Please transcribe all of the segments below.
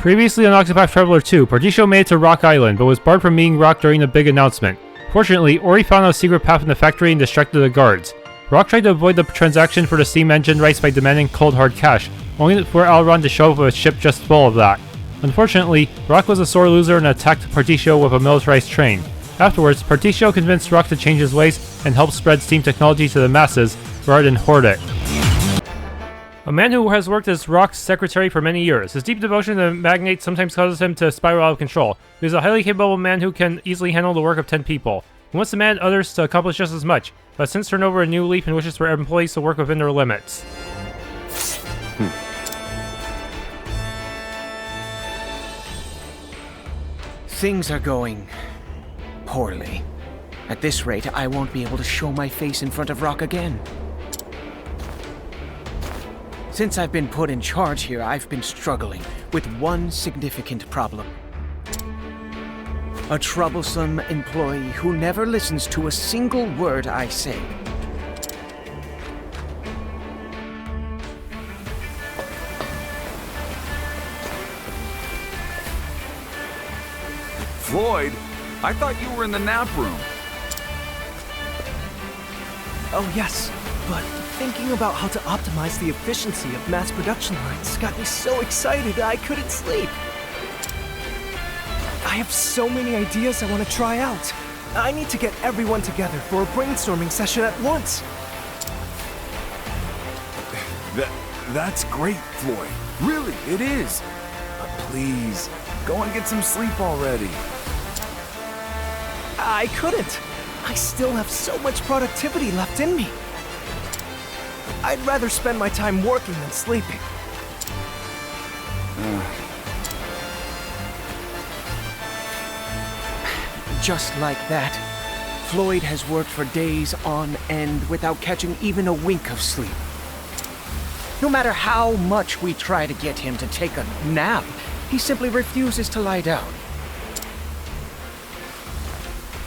Previously on Octopath Traveler 2, Partitio made it to Roque Island, but was barred from meeting Roque during the big announcement. Fortunately, Ori found a secret path in the factory and distracted the guards. Roque tried to avoid the transaction for the steam engine rights by demanding cold hard cash, only for Alron to show up with a ship just full of that. Unfortunately, Roque was a sore loser and attacked Partitio with a militarized train. Afterwards, Partitio convinced Roque to change his ways and help spread steam technology to the masses, rather than hoard it. A man who has worked as Roque's secretary for many years. His deep devotion to the magnate sometimes causes him to spiral out of control. He is a highly capable man who can easily handle the work of 10 people. He wants to demand others to accomplish just as much, but since turned over a new leaf and wishes for employees to work within their limits. Things are going poorly. At this rate, I won't be able to show my face in front of Roque again. Since I've been put in charge here, I've been struggling with one significant problem. A troublesome employee who never listens to a single word I say. Floyd, I thought you were in the nap room. Oh yes, but thinking about how to optimize the efficiency of mass production lines got me so excited I couldn't sleep. I have so many ideas I want to try out. I need to get everyone together for a brainstorming session at once. That's great, Floyd. Really, it is. But please, go and get some sleep already. I couldn't. I still have so much productivity left in me. I'd rather spend my time working than sleeping. Just like that, Floyd has worked for days on end without catching even a wink of sleep. No matter how much we try to get him to take a nap, he simply refuses to lie down.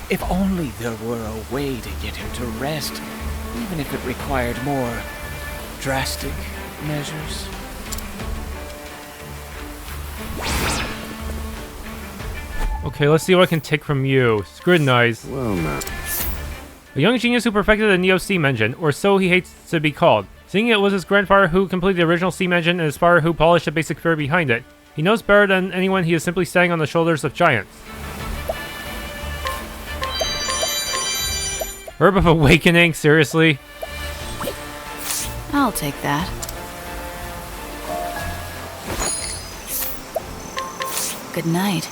If only there were a way to get him to rest, even if it required more drastic measures. Okay, let's see what I can take from you. Scrutinize. Well, now. A young genius who perfected the Neo steam engine, or so he hates to be called. Seeing it was his grandfather who completed the original steam engine and his father who polished the basic theory behind it. He knows better than anyone he is simply standing on the shoulders of giants. Herb of Awakening, seriously? I'll take that. Good night.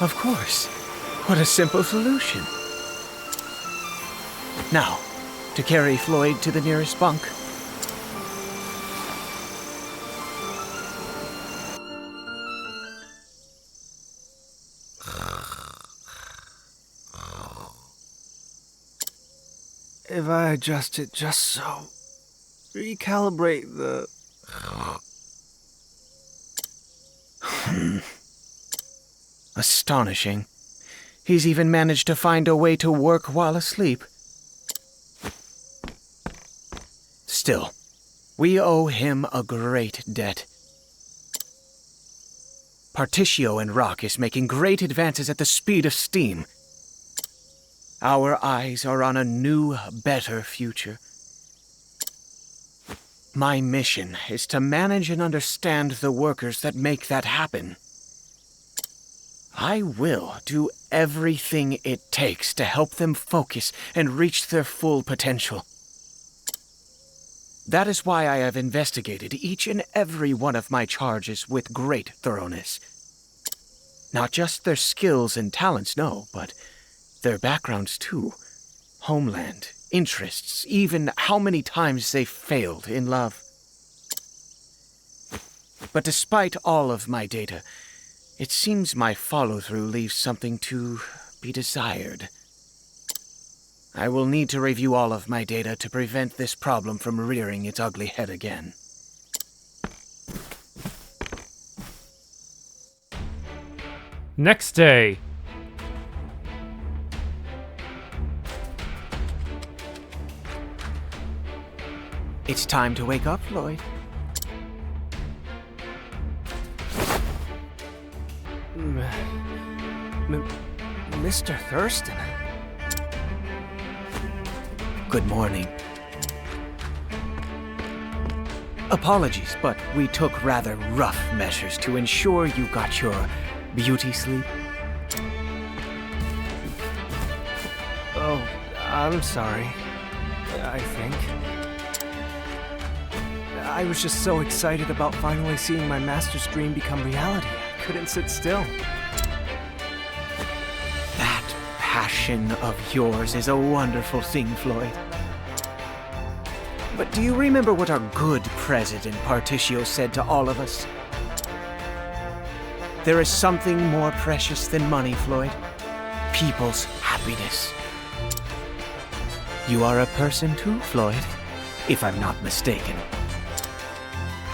Of course. What a simple solution. Now, to carry Floyd to the nearest bunk. If I adjust it just so, recalibrate the... Astonishing. He's even managed to find a way to work while asleep. Still, we owe him a great debt. Partitio and Roque is making great advances at the speed of steam. Our eyes are on a new, better future. My mission is to manage and understand the workers that make that happen. I will do everything it takes to help them focus and reach their full potential. That is why I have investigated each and every one of my charges with great thoroughness. Not just their skills and talents, no, but their backgrounds too. Homeland, interests, even how many times they failed in love. But despite all of my data, it seems my follow-through leaves something to be desired. I will need to review all of my data to prevent this problem from rearing its ugly head again. Next day. It's time to wake up, Floyd. Mr. Thurston. Good morning. Apologies, but we took rather rough measures to ensure you got your beauty sleep. Oh, I'm sorry. I think. I was just so excited about finally seeing my master's dream become reality. I couldn't sit still. That passion of yours is a wonderful thing, Floyd. But do you remember what our good president Partitio said to all of us? There is something more precious than money, Floyd. People's happiness. You are a person too, Floyd, if I'm not mistaken.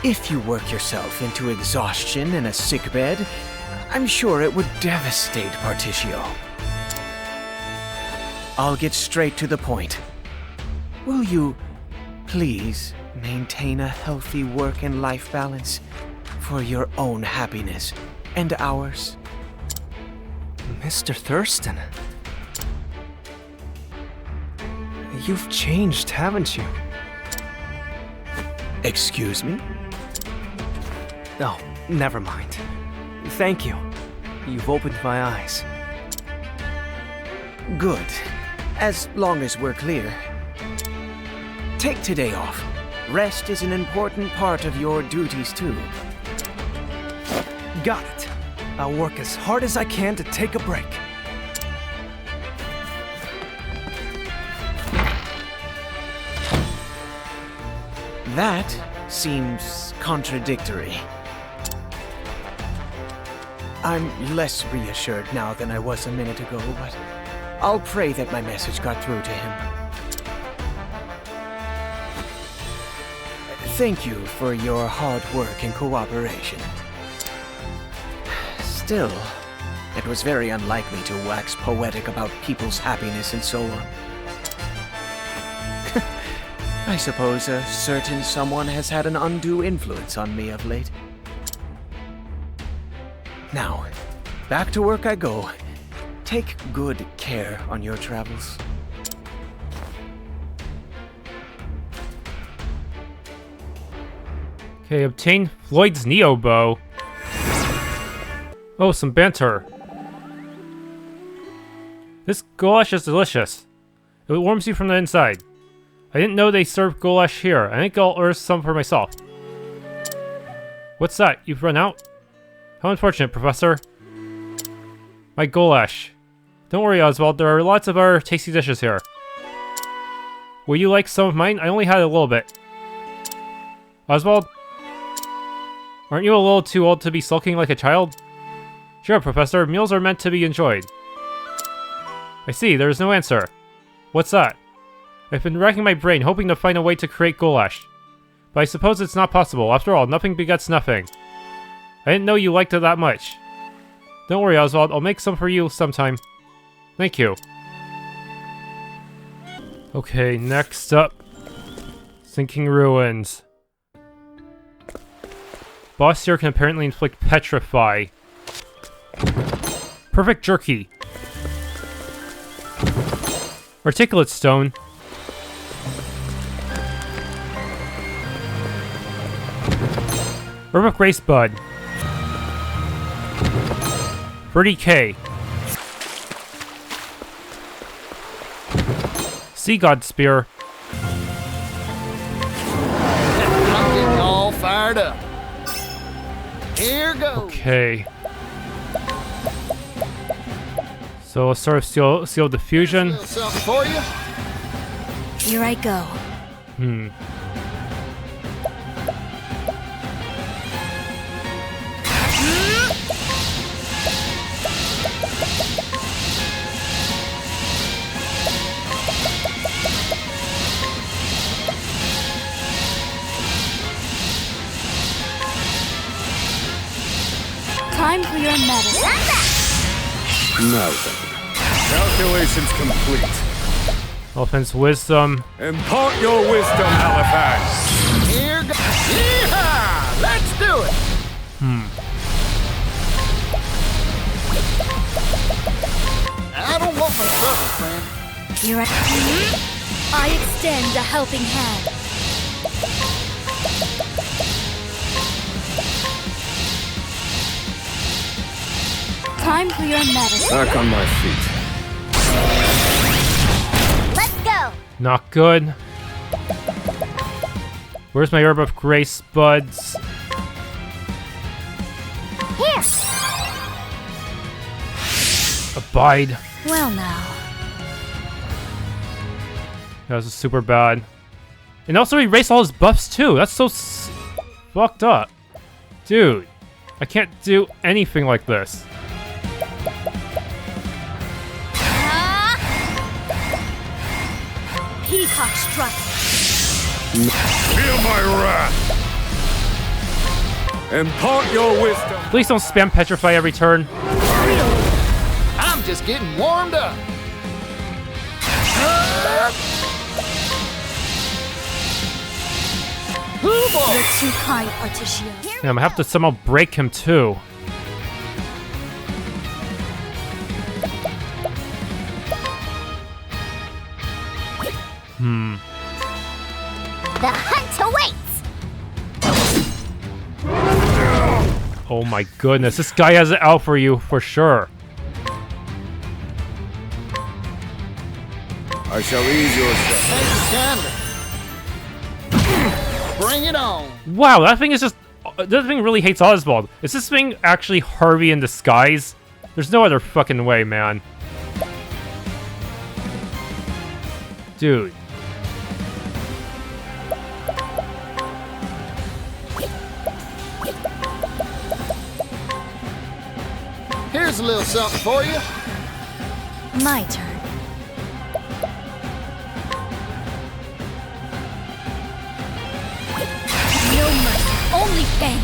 If you work yourself into exhaustion in a sickbed, I'm sure it would devastate Partitio. I'll get straight to the point. Will you please maintain a healthy work and life balance for your own happiness and ours? Mr. Thurston. You've changed, haven't you? Excuse me? Oh, never mind. Thank you. You've opened my eyes. Good. As long as we're clear. Take today off. Rest is an important part of your duties too. Got it. I'll work as hard as I can to take a break. That seems contradictory. I'm less reassured now than I was a minute ago, but I'll pray that my message got through to him. Thank you for your hard work and cooperation. Still, it was very unlike me to wax poetic about people's happiness and so on. I suppose a certain someone has had an undue influence on me of late. Now, back to work I go. Take good care on your travels. Okay, obtain Floyd's Neo Bow. Oh, some banter. This goulash is delicious. It warms you from the inside. I didn't know they served goulash here. I think I'll order some for myself. What's that? You've run out? How unfortunate, Professor. My goulash. Don't worry, Osvald. There are lots of other tasty dishes here. Will you like some of mine? I only had a little bit. Osvald? Aren't you a little too old to be sulking like a child? Sure, Professor. Meals are meant to be enjoyed. I see. There is no answer. What's that? I've been racking my brain, hoping to find a way to create goulash. But I suppose it's not possible. After all, nothing begets nothing. I didn't know you liked it that much. Don't worry, Osvald. I'll make some for you sometime. Thank you. Okay, next up. Sinking Ruins. Boss here can apparently inflict Petrify. Perfect Jerky. Articulate Stone. Herb of Grace Bud. Birdie K. Sea God Spear. I'm getting all fired up. Here goes. Okay. So let's start with Seal Diffusion. Something for you? Here I go. Time for your medicine. Now then. Calculations complete. Elephant's wisdom. Impart your wisdom, Halifax. Here goes. Yeehaw! Let's do it. I don't want my trouble, friend. You're right. I extend a helping hand. Time for your medicine. Back on my feet. Let's go. Not good. Where's my herb of grace, buds? Here. Abide. Well now. That was super bad. And also erase all his buffs too. That's so fucked up. Dude, I can't do anything like this. Peacock strut. Feel my wrath. Impart your wisdom. Please don't spam petrify every turn. I'm just getting warmed up. You're too kind, Partitio. Damn, I have to somehow break him too. The hunt awaits. Oh my goodness, this guy has it out for you for sure. I shall ease your step. Take it kindly. Bring it on. Wow, that thing is just... That thing really hates Osvald. Is this thing actually Harvey in disguise? There's no other fucking way, man. Dude. Here's a little something for you. My turn. No mercy, only pain.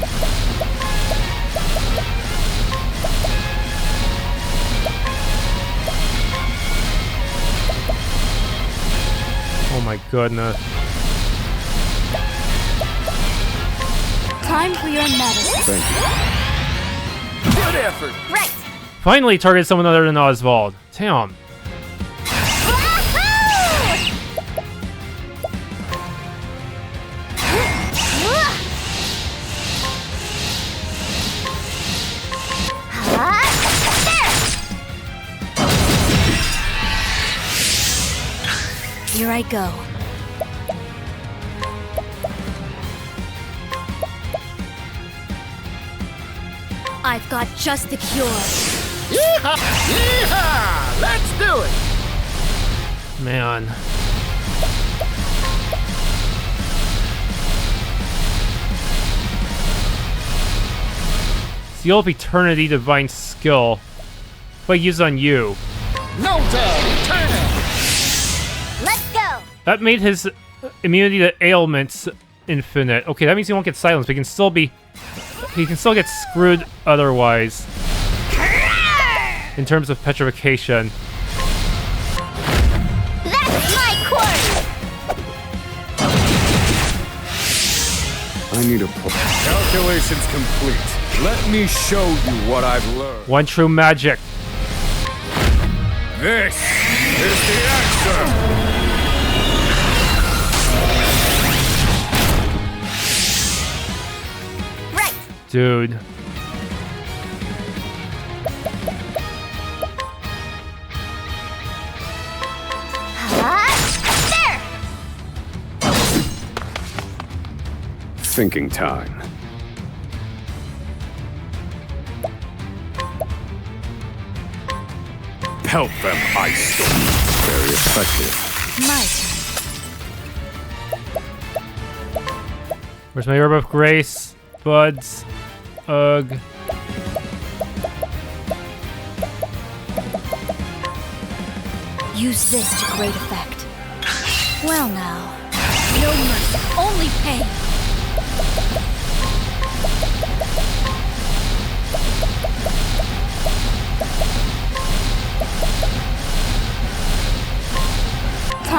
Oh my goodness. Time for your medicine. Thank you. Good effort. Right. Finally target someone other than Osvald. Damn. Here I go. I've got just the cure. Yeehaw! Yeehaw! Let's do it. Man. Seal of Eternity Divine Skill. If I use on you. No time. Eternal. Let's go. That made his immunity to ailments infinite. Okay, that means he won't get silenced, but he can still be... He can still get screwed otherwise. In terms of petrification. That's my course. I need a pull. Calculations complete. Let me show you what I've learned. One true magic. This is the answer. Right. Dude. There. Thinking time. Pelt them, Ice Storm. Very effective. My turn. Where's my Herb of Grace? Buds. Ugh. Use this to great effect. Well now. No mercy, only pain.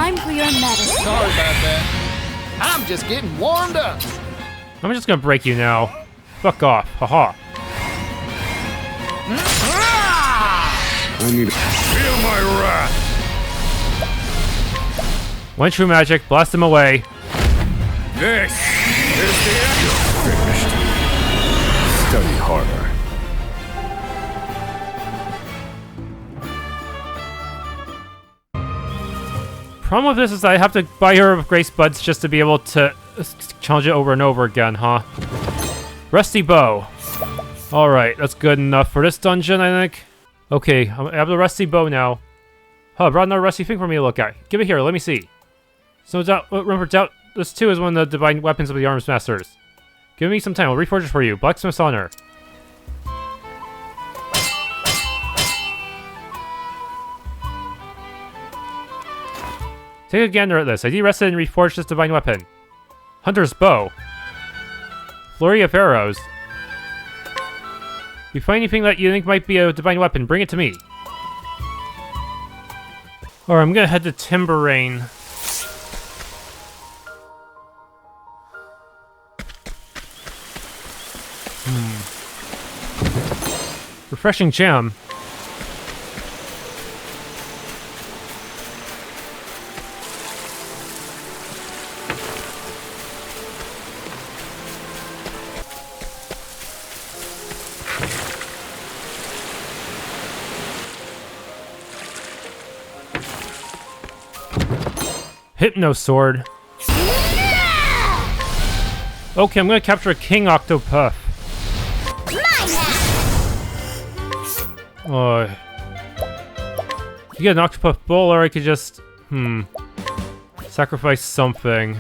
time for your medicine. Sorry about that. I'm just getting warmed up. I'm just gonna break you now. Fuck off. Haha. I need to feel my wrath. One true magic, blast him away. This is the end. You're finished. Study harder. Problem with this is I have to buy her Grace Buds just to be able to challenge it over and over again, huh? Rusty Bow. Alright, that's good enough for this dungeon, I think. Okay, I have the Rusty Bow now. Huh, I brought another rusty thing for me to look at. Give it here, let me see. So doubt, remember, doubt, this too is one of the divine weapons of the Arms Masters. Give me some time, I'll reforge it for you. Blacksmith's Honor. Take a gander at this. I de-rested and reforged this divine weapon. Hunter's Bow. Flurry of Arrows. If you find anything that you think might be a divine weapon, bring it to me. Alright, I'm gonna head to Timberain. Refreshing jam. Hypno Sword. Okay, I'm gonna capture a King Octopath. You get an Octopath Bowl, or I could just... sacrifice something.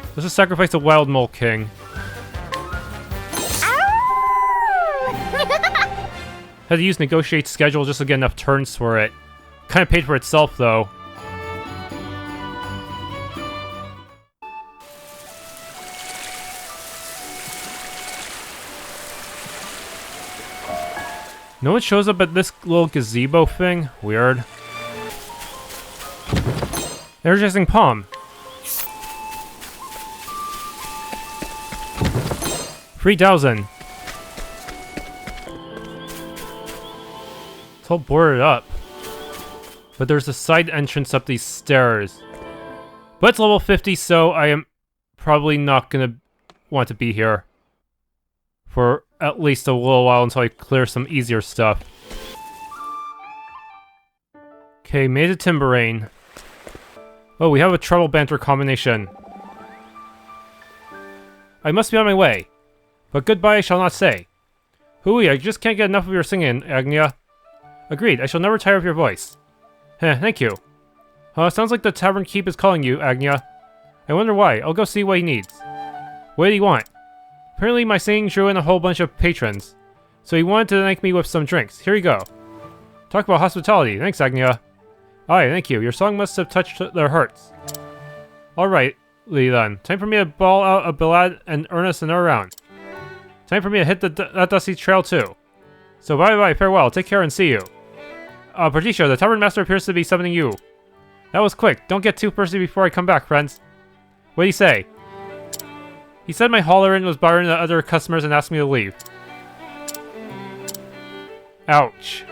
Let's just sacrifice a Wild Mole King. Had to use Negotiate Schedule just to get enough turns for it. Kinda paid for itself, though. No one shows up at this little gazebo thing? Weird. Energizing Palm. 3,000. It's all boarded up. But there's a side entrance up these stairs. But it's level 50, so I am probably not gonna want to be here for at least a little while until I clear some easier stuff. Okay, made it to Timberain. Oh, we have a Trouble Banter combination. I must be on my way. But goodbye I shall not say. Hooey, I just can't get enough of your singing, Agnea. Agreed, I shall never tire of your voice. Heh, thank you. Sounds like the Tavern Keep is calling you, Agnea. I wonder why. I'll go see what he needs. What did he want? Apparently my singing drew in a whole bunch of patrons. So he wanted to thank me with some drinks. Here you go. Talk about hospitality. Thanks, Agnea. Aye, thank you. Your song must have touched their hearts. Alright, then. Time for me to ball out a ballad and earn us another round. Time for me to hit that dusty trail too. So bye-bye, farewell. Take care and see you. Partitio, the Tavern Master appears to be summoning you. That was quick. Don't get too thirsty before I come back, friends. What'd he say? He said my hollerin was bothering the other customers and asked me to leave. Ouch.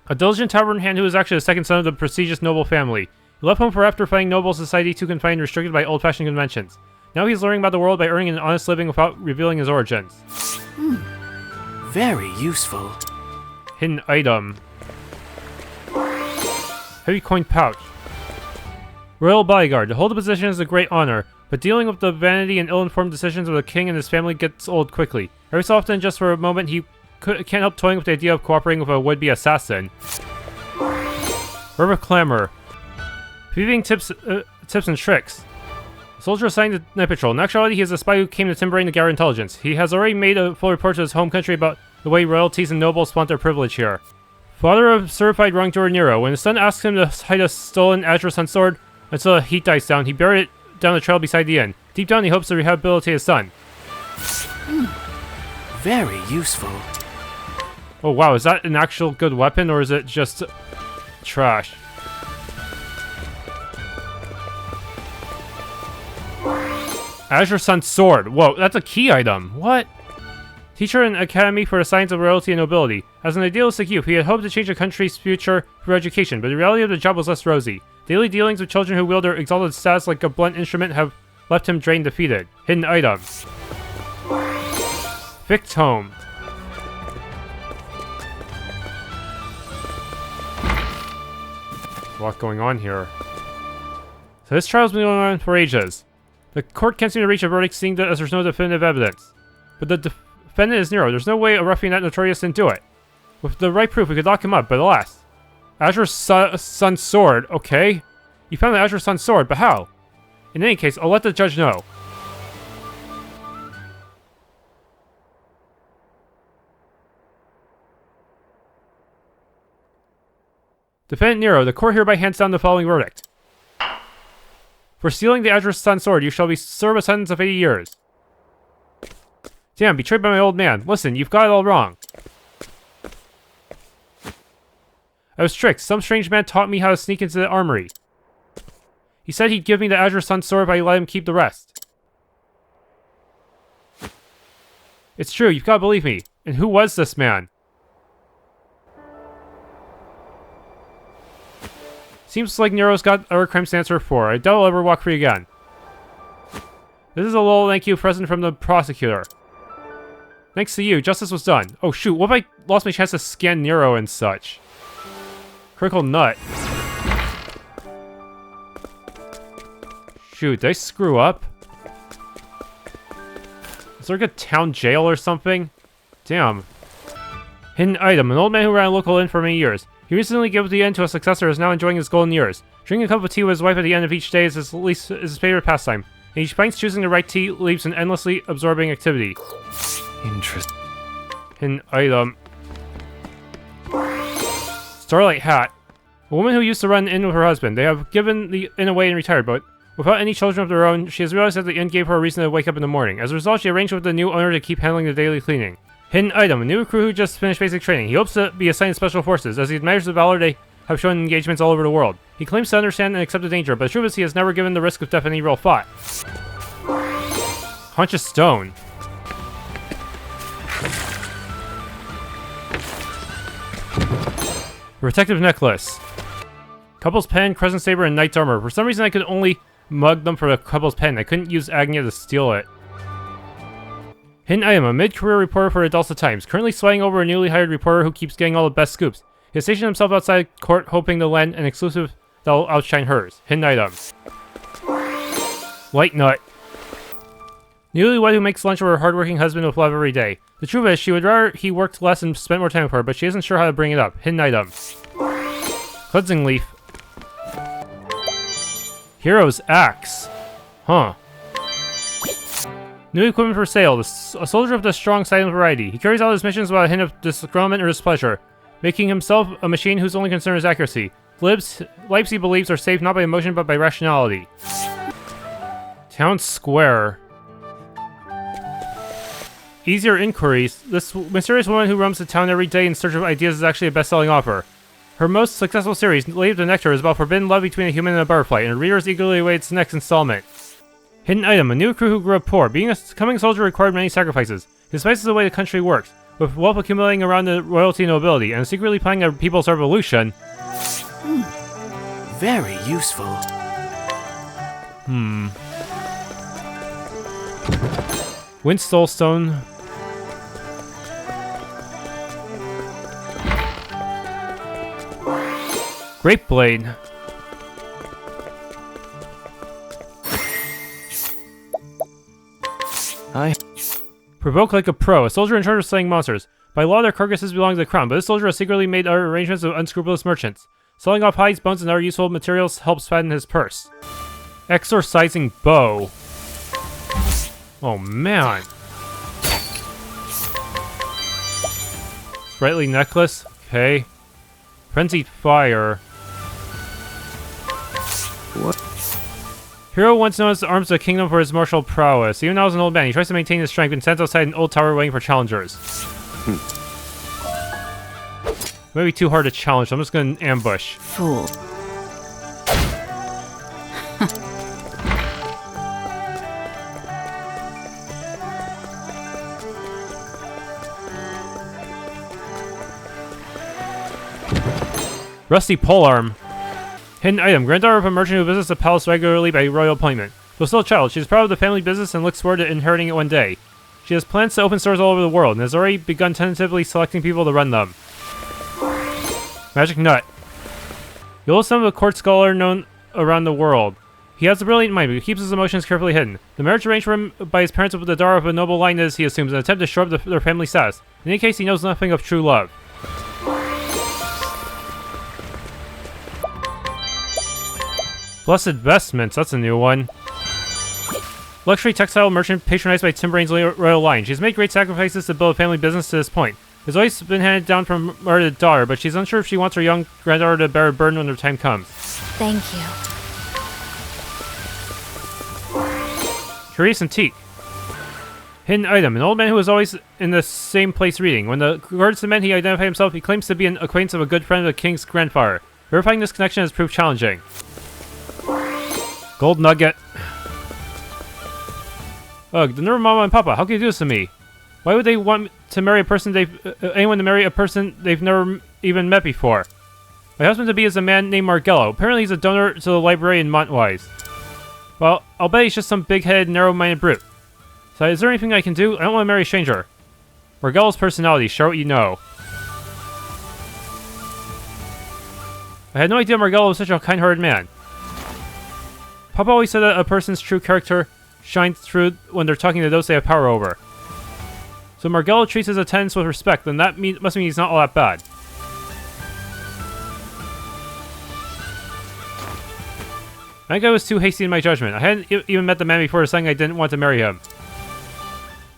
A diligent tavern hand who is actually the second son of the prestigious noble family. He left home for after finding noble society too confined and restricted by old-fashioned conventions. Now he's learning about the world by earning an honest living without revealing his origins. Very useful. Hidden item. Heavy coin pouch. Royal bodyguard. To hold the position is a great honor, but dealing with the vanity and ill-informed decisions of the king and his family gets old quickly. Every so often, just for a moment, he can't help toying with the idea of cooperating with a would-be assassin. Verb of Clamor. Thieving tips and tricks. A soldier assigned to Night Patrol. In actuality, he is a spy who came to Timberain to gather intelligence. He has already made a full report to his home country about the way royalties and nobles flaunt their privilege here. Father of certified wrongdoer Nero. When his son asks him to hide a stolen Azure Sun sword until the heat dies down, he buried it down the trail beside the inn. Deep down, he hopes to rehabilitate his son. Very useful. Oh wow, is that an actual good weapon or is it just trash? Azure Sun Sword. Whoa, that's a key item. What? Teacher in Academy for the Science of Royalty and Nobility. As an idealistic youth, he had hoped to change the country's future through education, but the reality of the job was less rosy. Daily dealings with children who wield their exalted status like a blunt instrument have left him drained defeated. Hidden items. Victome. A lot going on here. So this trial's been going on for ages. The court can't seem to reach a verdict seeing that as there's no definitive evidence. But the defendant is Nero. There's no way a ruffian that notorious didn't do it. With the right proof, we could lock him up, but alas. Azure Sun Sword, okay. You found the Azure Sun Sword, but how? In any case, I'll let the judge know. Defendant Nero, the court hereby hands down the following verdict. For stealing the Azure Sun Sword, you shall be served a sentence of 80 years. Damn, betrayed by my old man. Listen, you've got it all wrong. I was tricked. Some strange man taught me how to sneak into the armory. He said he'd give me the Azure Sun Sword if I let him keep the rest. It's true, you've got to believe me. And who was this man? Seems like Nero's got other crimes to answer for. I doubt I'll ever walk free again. This is a little thank you present from the prosecutor. Thanks to you, justice was done. Oh shoot, what if I lost my chance to scan Nero and such? Critical nut. Shoot, did I screw up? Is there like a town jail or something? Damn. Hidden item. An old man who ran a local inn for many years. He recently gave the inn to a successor and is now enjoying his golden years. Drinking a cup of tea with his wife at the end of each day is his favorite pastime. And he finds choosing the right tea leaves an endlessly absorbing activity. Interesting. Hidden item. Starlight hat. A woman who used to run an inn with her husband. They have given the inn away and retired, but without any children of their own, she has realized that the inn gave her a reason to wake up in the morning. As a result, she arranged with the new owner to keep handling the daily cleaning. Hidden item. A new recruit who just finished basic training. He hopes to be assigned to special forces. As he admires the valor they have shown in engagements all over the world. He claims to understand and accept the danger, but the truth is he has never given the risk of death any real thought. Hunch of stone. Protective necklace. Couple's pen, crescent saber, and knight's armor. For some reason I could only mug them for the couple's pen. I couldn't use Agnea to steal it. Hidden item. A mid-career reporter for the Adulsa Times. Currently swaying over a newly hired reporter who keeps getting all the best scoops. He has stationed himself outside court hoping to land an exclusive that will outshine hers. Hidden item. Light nut. Newlywed who makes lunch for her hardworking husband with love every day. The truth is, she would rather he worked less and spent more time with her, but she isn't sure how to bring it up. Hidden item. Cleansing leaf. Hero's axe. Huh. New equipment for sale. A soldier of the strong silent variety. He carries out his missions without a hint of disgruntlement or displeasure, making himself a machine whose only concern is accuracy. Lives he believes are saved not by emotion but by rationality. Town Square. Easier inquiries. This mysterious woman who roams the town every day in search of ideas is actually a best-selling author. Her most successful series, Lady of the Nectar, is about forbidden love between a human and a butterfly, and her readers eagerly await its next installment. Hidden item. A new recruit who grew up poor. Being a coming soldier required many sacrifices. He despises the way the country works, with wealth accumulating around the royalty and nobility, and secretly planning a people's revolution. Very useful. Windstone. Grape blade. Provoke like a pro. A soldier in charge of slaying monsters. By law, their carcasses belong to the crown, but this soldier has secretly made arrangements with unscrupulous merchants. Selling off hides, bones, and other useful materials helps fatten his purse. Exorcising bow. Oh man. Sprightly necklace. Okay. Frenzied fire. What? Hero once known as the arms of the kingdom for his martial prowess. Even now as an old man, he tries to maintain his strength and stands outside an old tower waiting for challengers. Maybe too hard to challenge, so I'm just gonna ambush. Fool. Rusty polearm. Hidden item. Granddaughter of a merchant who visits the palace regularly by royal appointment. Though still a child, she is proud of the family business and looks forward to inheriting it one day. She has plans to open stores all over the world and has already begun tentatively selecting people to run them. Magic nut. The oldest son of a court scholar known around the world. He has a brilliant mind, but he keeps his emotions carefully hidden. The marriage arranged for him by his parents with the daughter of a noble line is, he assumes, an attempt to shore up their family status. In any case, he knows nothing of true love. Blessed Vestments, that's a new one. Luxury textile merchant patronized by Timberain's royal line. She's made great sacrifices to build a family business to this point. It's always been handed down from mother to daughter, but she's unsure if she wants her young granddaughter to bear a burden when her time comes. Thank you. Curious antique. Hidden item. An old man who was always in the same place reading. When the guards demand he identify himself, he claims to be an acquaintance of a good friend of the king's grandfather. Verifying this connection has proved challenging. Gold nugget. Ugh, the nerve of Mama and Papa. How can you do this to me? Why would they want to marry a person anyone to marry a person they've never even met before? My husband-to-be is a man named Margello. Apparently he's a donor to the library in Montwise. Well, I'll bet he's just some big-headed, narrow-minded brute. So is there anything I can do? I don't want to marry a stranger. Margello's personality. Share what you know. I had no idea Margello was such a kind-hearted man. Papa always said that a person's true character shines through when they're talking to those they have power over. So Margello treats his attendants with respect, then that must mean he's not all that bad. I think I was too hasty in my judgment. I hadn't even met the man before deciding I didn't want to marry him.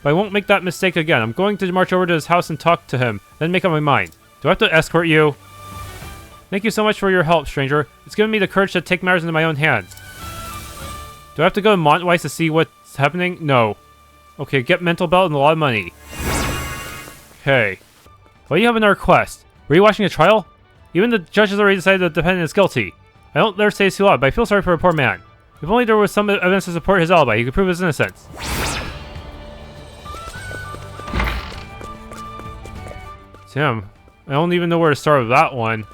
But I won't make that mistake again. I'm going to march over to his house and talk to him, then make up my mind. Do I have to escort you? Thank you so much for your help, stranger. It's given me the courage to take matters into my own hands. Do I have to go to Montwise to see what's happening? No. Okay, get mental belt and a lot of money. Okay. Why do you have another request? Were you watching a trial? Even the judge has already decided the defendant is guilty. I don't dare say this too loud, but I feel sorry for a poor man. If only there was some evidence to support his alibi, he could prove his innocence. Damn. I don't even know where to start with that one.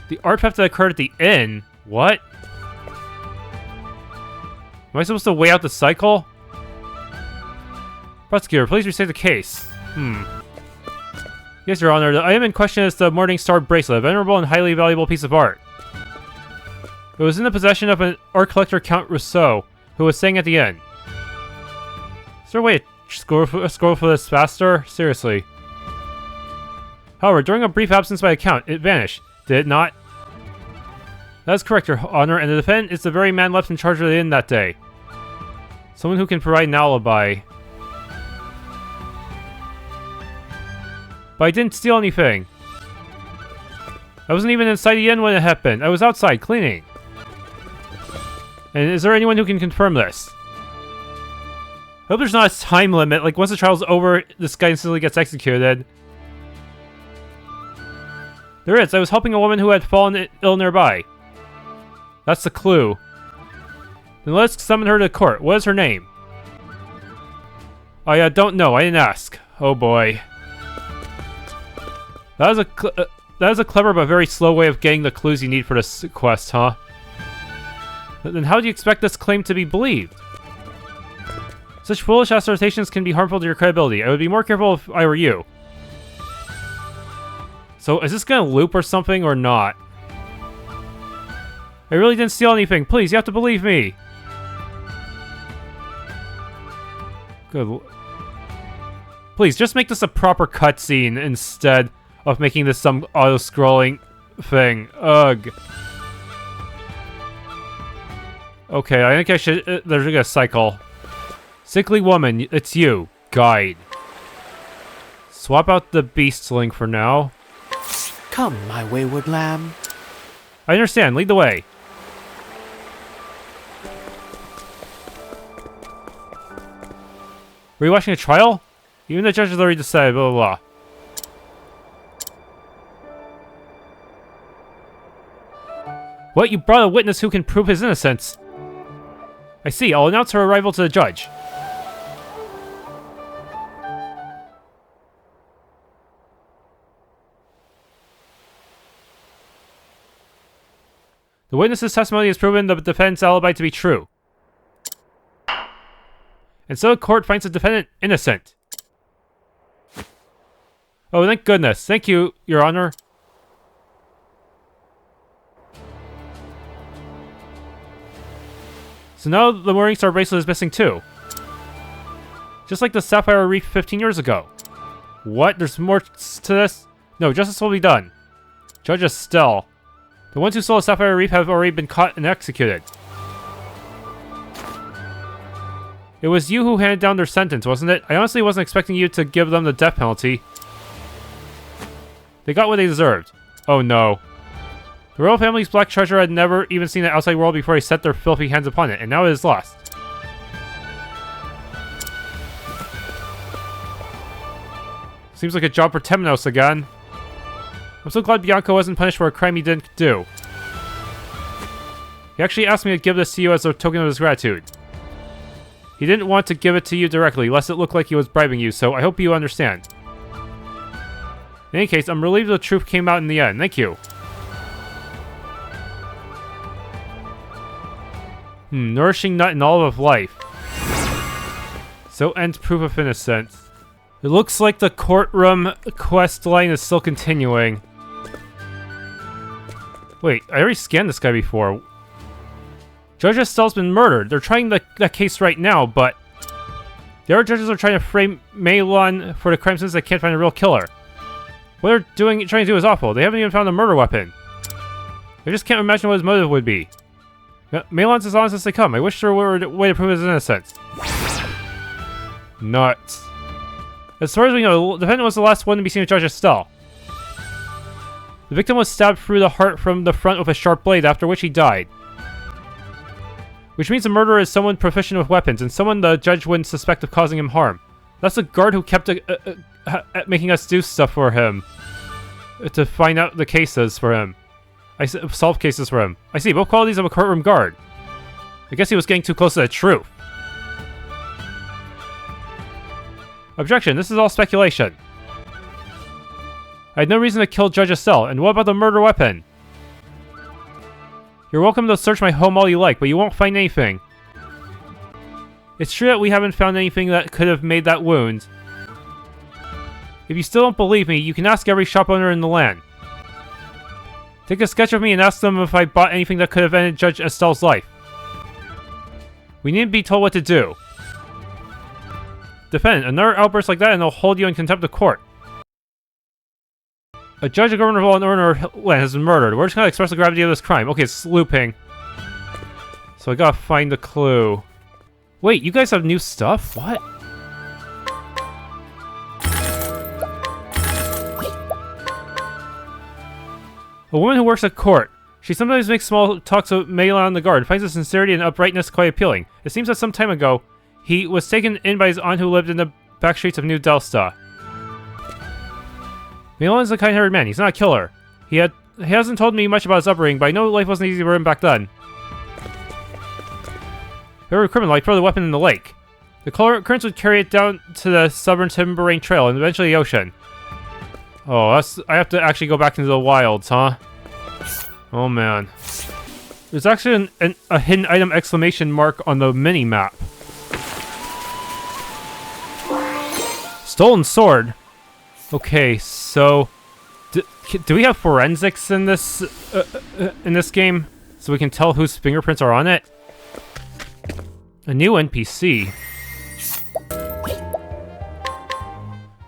The art theft that occurred at the inn? What? Am I supposed to weigh out the cycle? Prosecutor, please restate the case. Yes, Your Honor. The item in question is the Morning Star bracelet, a venerable and highly valuable piece of art. It was in the possession of an art collector, Count Trousseau, who was staying at the inn. Is there a way to scroll for this faster? Seriously. However, during a brief absence by the Count, it vanished. Did it not? That is correct, Your Honor, and the defendant is the very man left in charge of the inn that day. Someone who can provide an alibi. But I didn't steal anything. I wasn't even inside the inn when it happened. I was outside, cleaning. And is there anyone who can confirm this? I hope there's not a time limit, like once the trial's over, this guy instantly gets executed. There is. I was helping a woman who had fallen ill nearby. That's the clue. Then let's summon her to court. What is her name? I don't know. I didn't ask. Oh boy. That is a clever but very slow way of getting the clues you need for this quest, huh? Then how do you expect this claim to be believed? Such foolish assertions can be harmful to your credibility. I would be more careful if I were you. So is this gonna loop or something or not? I really didn't steal anything. Please, you have to believe me. Good. Please, just make this a proper cutscene instead of making this some auto-scrolling thing. Ugh. Okay, I think I should... there's a cycle. Sickly woman, it's you. Guide. Swap out the beast link for now. Come, my wayward lamb. I understand. Lead the way. Were you watching a trial? Even the judge has already decided, blah, blah, blah. What? You brought a witness who can prove his innocence? I see. I'll announce her arrival to the judge. The witness's testimony has proven the defendant's alibi to be true. And so the court finds the defendant innocent. Oh, thank goodness. Thank you, Your Honor. So now the Morningstar bracelet is missing too. Just like the Sapphire Reef 15 years ago. What? There's more to this? No, justice will be done. Judge Estelle. The ones who stole the Sapphire Reef have already been caught and executed. It was you who handed down their sentence, wasn't it? I honestly wasn't expecting you to give them the death penalty. They got what they deserved. Oh no. The royal family's black treasure had never even seen the outside world before they set their filthy hands upon it, and now it is lost. Seems like a job for Temenos again. I'm so glad Bianco wasn't punished for a crime he didn't do. He actually asked me to give this to you as a token of his gratitude. He didn't want to give it to you directly, lest it look like he was bribing you, so I hope you understand. In any case, I'm relieved the truth came out in the end. Thank you. Nourishing nut in all of life. So ends proof of innocence. It looks like the courtroom quest line is still continuing. Wait, I already scanned this guy before. Judge Estelle's been murdered. They're trying that case right now, but the other judges are trying to frame Malon for the crime since they can't find a real killer. What they're trying to do is awful. They haven't even found a murder weapon. I just can't imagine what his motive would be. Malon's as honest as they come. I wish there were a way to prove his innocence. Nuts. As far as we know, the defendant was the last one to be seen with Judge Estelle. The victim was stabbed through the heart from the front with a sharp blade, after which he died. Which means the murderer is someone proficient with weapons, and someone the judge wouldn't suspect of causing him harm. That's the guard who kept making us do stuff for him. To find out the cases for him. Solve cases for him. I see, both qualities of a courtroom guard. I guess he was getting too close to the truth. Objection, this is all speculation. I had no reason to kill Judge Estelle, and what about the murder weapon? You're welcome to search my home all you like, but you won't find anything. It's true that we haven't found anything that could have made that wound. If you still don't believe me, you can ask every shop owner in the land. Take a sketch of me and ask them if I bought anything that could have ended Judge Estelle's life. We needn't be told what to do. Defendant, another outburst like that and they'll hold you in contempt of court. A judge, a governor of all, and owner of land has been murdered. We're just gonna express the gravity of this crime. Okay, it's looping. So I gotta find the clue. Wait, you guys have new stuff? What? A woman who works at court. She sometimes makes small talks with Malon the guard, finds his sincerity and uprightness quite appealing. It seems that some time ago, he was taken in by his aunt who lived in the back streets of New Delsta. Malon is a kind-hearted man. He's not a killer. He hasn't told me much about his upbringing, but I know life wasn't easy for him back then. If they were a criminal, I'd throw the weapon in the lake. The currents would carry it down to the stubborn Timberain Trail and eventually the ocean. Oh, I have to actually go back into the wilds, huh? Oh man. There's actually a hidden item exclamation mark on the mini-map. Stolen sword? Okay, so... Do we have forensics in this game? So we can tell whose fingerprints are on it? A new NPC.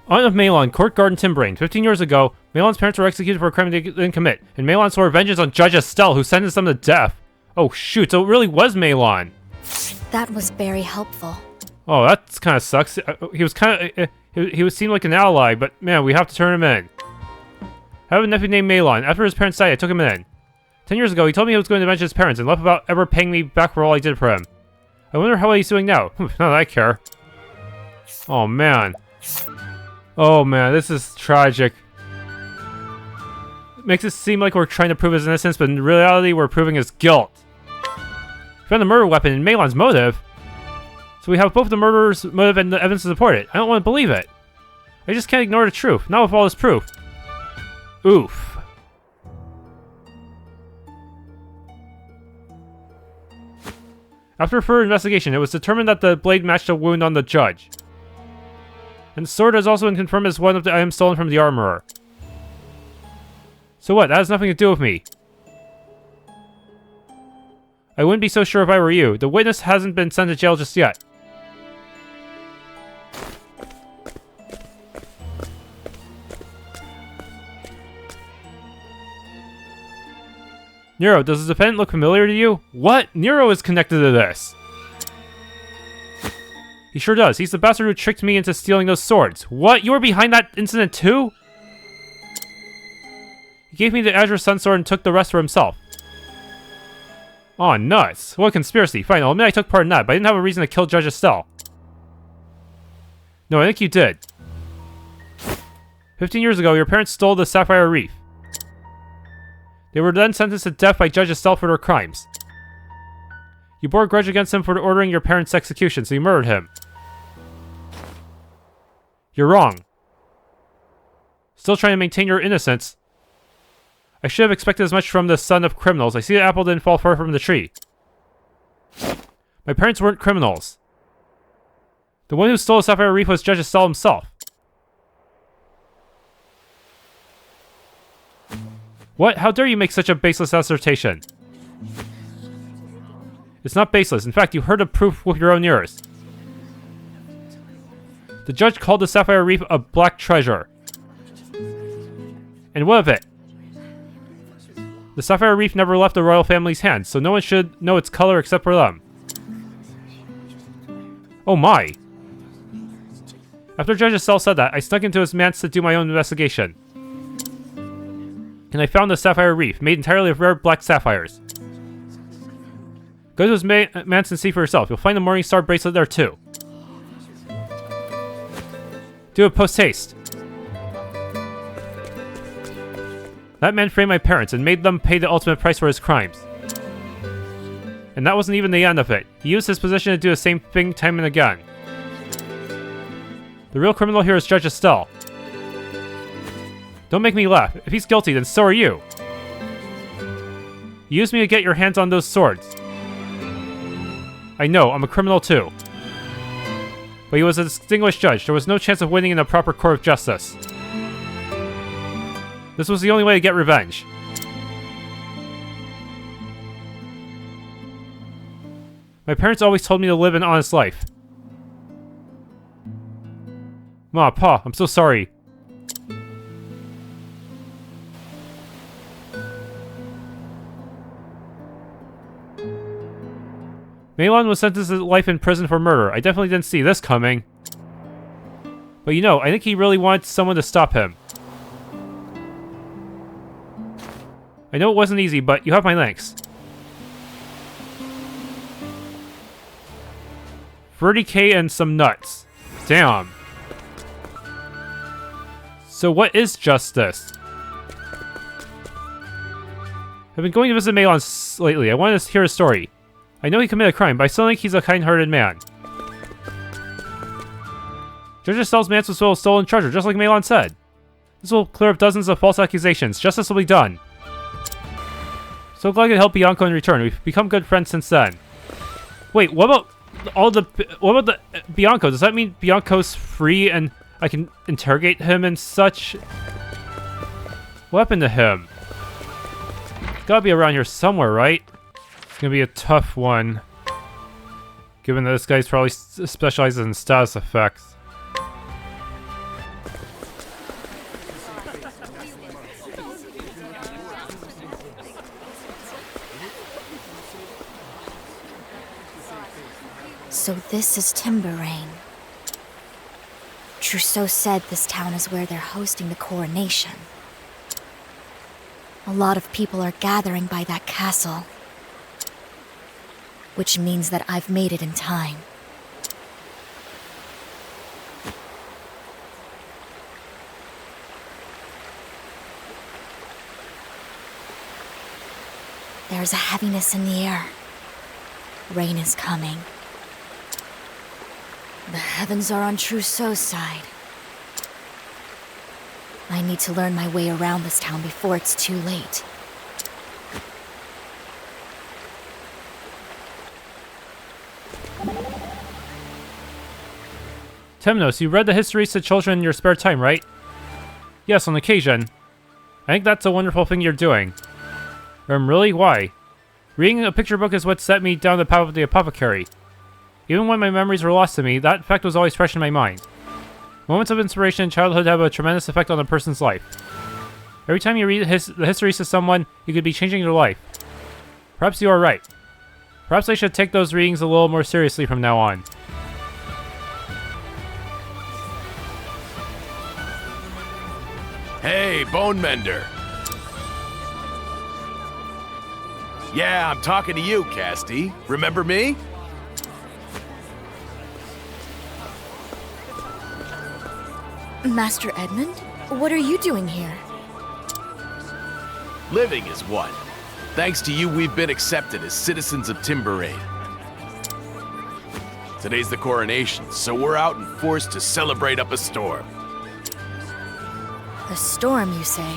Aunt of Malon, Court Garden Timberain. 15 years ago, Malon's parents were executed for a crime they didn't commit, and Malon swore vengeance on Judge Estelle, who sentenced them to death. Oh shoot, so it really was Malon. That was very helpful. Oh, that kind of sucks. He was kind of... He seemed like an ally, but man, we have to turn him in. I have a nephew named Malon. After his parents died, I took him in. 10 years ago, he told me he was going to avenge his parents and left without ever paying me back for all I did for him. I wonder how he's doing now. Not that I care. Oh man. Oh man, this is tragic. makes it seem like we're trying to prove his innocence, but in reality we're proving his guilt. We found the murder weapon and Malon's motive. So we have both the murderer's motive and the evidence to support it. I don't want to believe it. I just can't ignore the truth, not with all this proof. Oof. After further investigation, it was determined that the blade matched a wound on the judge. And the sword has also been confirmed as one of the items stolen from the armorer. So what? That has nothing to do with me. I wouldn't be so sure if I were you. The witness hasn't been sent to jail just yet. Nero, does the defendant look familiar to you? What? Nero is connected to this. He sure does. He's the bastard who tricked me into stealing those swords. What? You were behind that incident too? He gave me the Azure Sun Sword and took the rest for himself. Aw, nuts. What a conspiracy. Fine, I'll admit I took part in that, but I didn't have a reason to kill Judge Estelle. No, I think you did. 15 years ago, your parents stole the Sapphire Reef. They were then sentenced to death by Judge Estelle for their crimes. You bore a grudge against him for ordering your parents' execution, so you murdered him. You're wrong. Still trying to maintain your innocence. I should have expected as much from the son of criminals. I see the apple didn't fall far from the tree. My parents weren't criminals. The one who stole the Sapphire Reef was Judge Estelle himself. What? How dare you make such a baseless assertion? It's not baseless. In fact, you heard the proof with your own ears. The judge called the Sapphire Reef a black treasure. And what of it? The Sapphire Reef never left the royal family's hands, so no one should know its color except for them. Oh my! After Judge Estelle said that, I snuck into his manse to do my own investigation. And I found the Sapphire Reef, made entirely of rare black sapphires. Go to his manse and see for yourself. You'll find the Morning Star bracelet there too. Do it post-haste. That man framed my parents and made them pay the ultimate price for his crimes. And that wasn't even the end of it. He used his position to do the same thing time and again. The real criminal here is Judge Estelle. Don't make me laugh. If he's guilty, then so are you. You used me to get your hands on those swords. I know, I'm a criminal too. But he was a distinguished judge. There was no chance of winning in a proper court of justice. This was the only way to get revenge. My parents always told me to live an honest life. Ma, Pa, I'm so sorry. Malon was sentenced to life in prison for murder. I definitely didn't see this coming. But you know, I think he really wanted someone to stop him. I know it wasn't easy, but you have my thanks. 30k and some nuts. Damn. So what is justice? I've been going to visit Malon lately. I wanted to hear his story. I know he committed a crime, but I still think he's a kind-hearted man. Judge Estelle's manse was full of stolen treasure, just like Malon said. This will clear up dozens of false accusations. Justice will be done. So glad I could help Bianco in return. We've become good friends since then. Wait, what about the Bianco? Does that mean Bianco's free and I can interrogate him and such? What happened to him? He's gotta be around here somewhere, right? It's gonna be a tough one, given that this guy's probably specializes in status effects. So this is Timberain. Trousseau said this town is where they're hosting the coronation. A lot of people are gathering by that castle. Which means that I've made it in time. There's a heaviness in the air. Rain is coming. The heavens are on Trousseau's side. I need to learn my way around this town before it's too late. Temenos, you read the histories to children in your spare time, right? Yes, on occasion. I think that's a wonderful thing you're doing. Really? Why? Reading a picture book is what set me down the path of the Apothecary. Even when my memories were lost to me, that fact was always fresh in my mind. Moments of inspiration in childhood have a tremendous effect on a person's life. Every time you read the histories to someone, you could be changing their life. Perhaps you are right. Perhaps I should take those readings a little more seriously from now on. Hey, Bone Mender. Yeah, I'm talking to you, Castti. Remember me? Master Edmund? What are you doing here? Living is one. Thanks to you, we've been accepted as citizens of Timberain. Today's the coronation, so we're out and forced to celebrate up a storm. A storm, you say?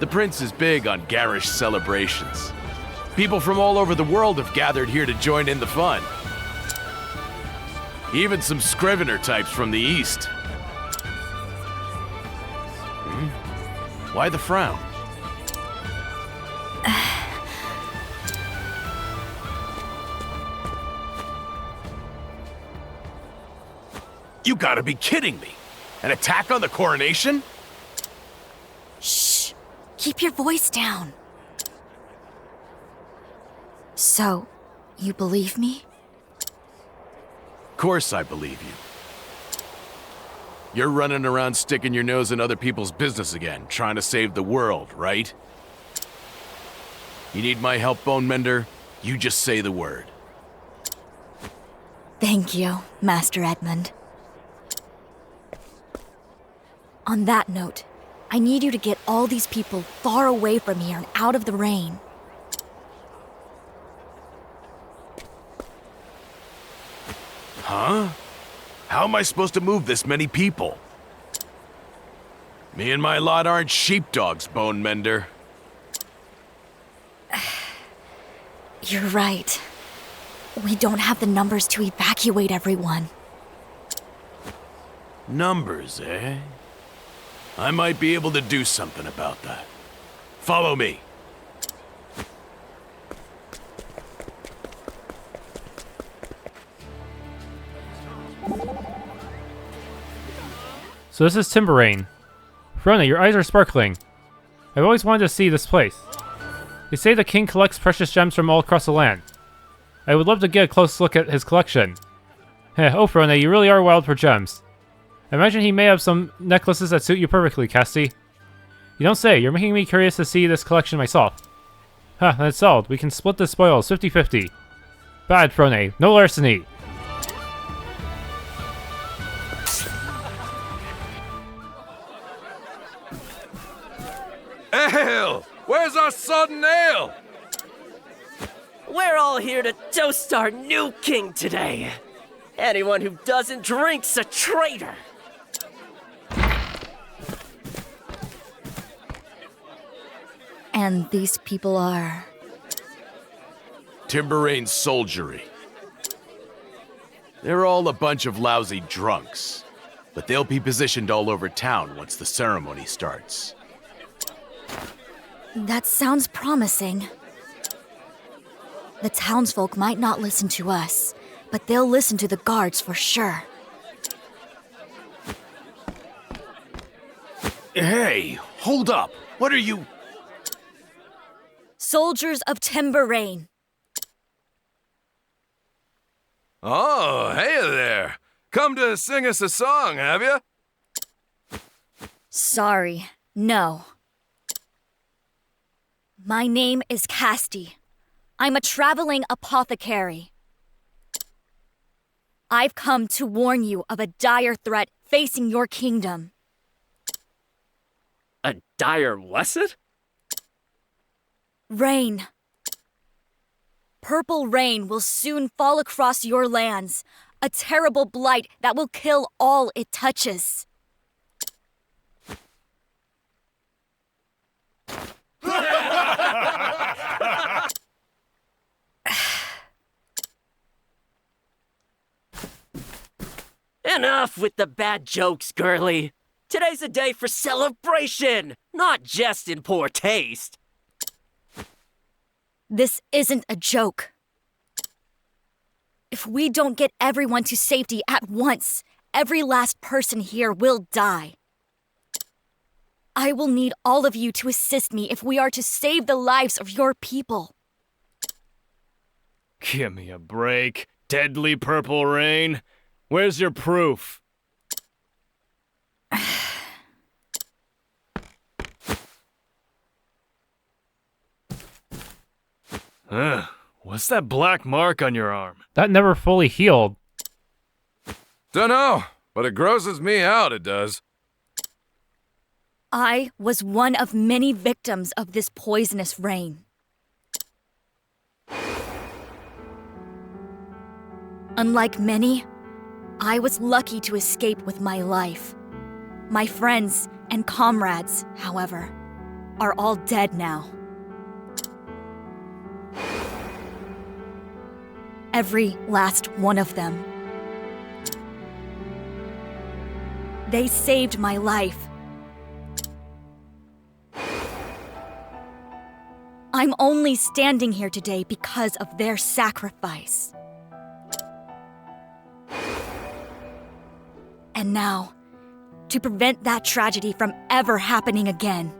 The prince is big on garish celebrations. People from all over the world have gathered here to join in the fun. Even some Scrivener types from the east. Why the frown? You gotta be kidding me! An attack on the coronation? Shh! Keep your voice down. So, you believe me? Of course I believe you. You're running around sticking your nose in other people's business again, trying to save the world, right? You need my help, Bone Mender? You just say the word. Thank you, Master Edmund. On that note, I need you to get all these people far away from here and out of the rain. Huh? How am I supposed to move this many people? Me and my lot aren't sheepdogs, Bone Mender. You're right. We don't have the numbers to evacuate everyone. Numbers, eh? I might be able to do something about that. Follow me. So this is Timberain. Throné, your eyes are sparkling. I've always wanted to see this place. They say the king collects precious gems from all across the land. I would love to get a close look at his collection. Oh, Throné, you really are wild for gems. I imagine he may have some necklaces that suit you perfectly, Castti. You don't say. You're making me curious to see this collection myself. That's solid. We can split the spoils 50-50. Bad, Throné. No larceny. Ale! Where's our sudden ale? We're all here to toast our new king today. Anyone who doesn't drink's a traitor. And these people are... Timberain soldiery. They're all a bunch of lousy drunks, but they'll be positioned all over town once the ceremony starts. That sounds promising. The townsfolk might not listen to us, but they'll listen to the guards for sure. Hey, hold up. What are you... Soldiers of Timberain. Oh, hey there. Come to sing us a song, have you? Sorry, no. My name is Castti. I'm a traveling apothecary. I've come to warn you of a dire threat facing your kingdom. A dire what? Rain. Purple rain will soon fall across your lands, a terrible blight that will kill all it touches. Enough with the bad jokes, girly. Today's a day for celebration, not just in poor taste. This isn't a joke. If we don't get everyone to safety at once, every last person here will die. I will need all of you to assist me if we are to save the lives of your people. Give me a break. Deadly purple rain. Where's your proof? What's that black mark on your arm? That never fully healed. Dunno, but it grosses me out, it does. I was one of many victims of this poisonous rain. Unlike many, I was lucky to escape with my life. My friends and comrades, however, are all dead now. Every last one of them. They saved my life. I'm only standing here today because of their sacrifice. And now, to prevent that tragedy from ever happening again,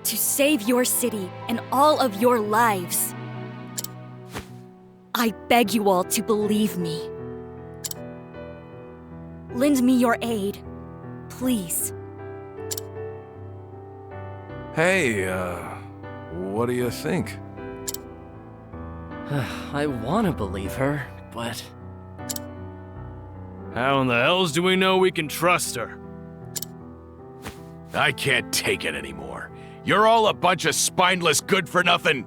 to save your city and all of your lives, I beg you all to believe me. Lend me your aid, please. Hey, what do you think? I want to believe her, but... How in the hells do we know we can trust her? I can't take it anymore. You're all a bunch of spineless good-for-nothing...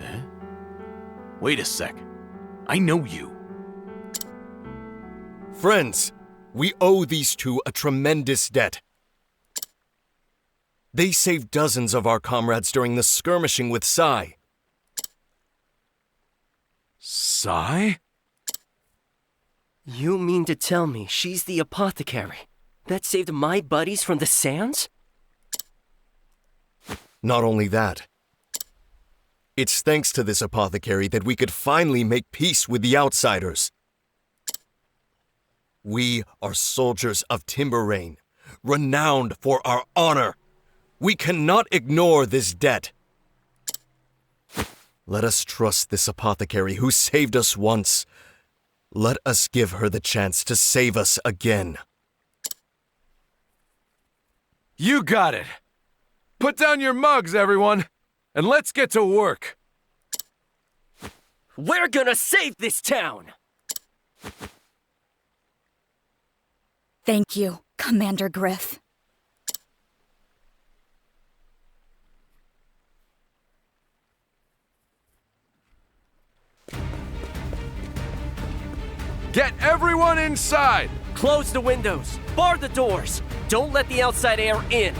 Huh? Wait a sec. I know you. Friends, we owe these two a tremendous debt. They saved dozens of our comrades during the skirmishing with Sai. Sai? You mean to tell me she's the apothecary that saved my buddies from the sands? Not only that. It's thanks to this apothecary that we could finally make peace with the outsiders. We are soldiers of Timberain, renowned for our honor. We cannot ignore this debt. Let us trust this apothecary who saved us once. Let us give her the chance to save us again. You got it. Put down your mugs, everyone, and let's get to work. We're gonna save this town! Thank you, Commander Griff. Get everyone inside! Close the windows, bar the doors, don't let the outside air in.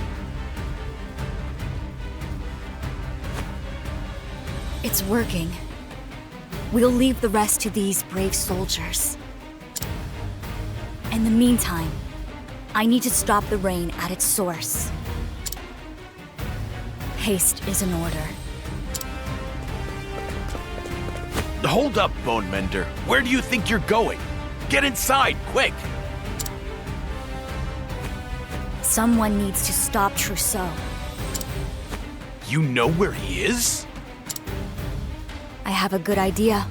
It's working. We'll leave the rest to these brave soldiers. In the meantime, I need to stop the rain at its source. Haste is in order. Hold up, Bone Mender. Where do you think you're going? Get inside, quick! Someone needs to stop Trousseau. You know where he is? I have a good idea.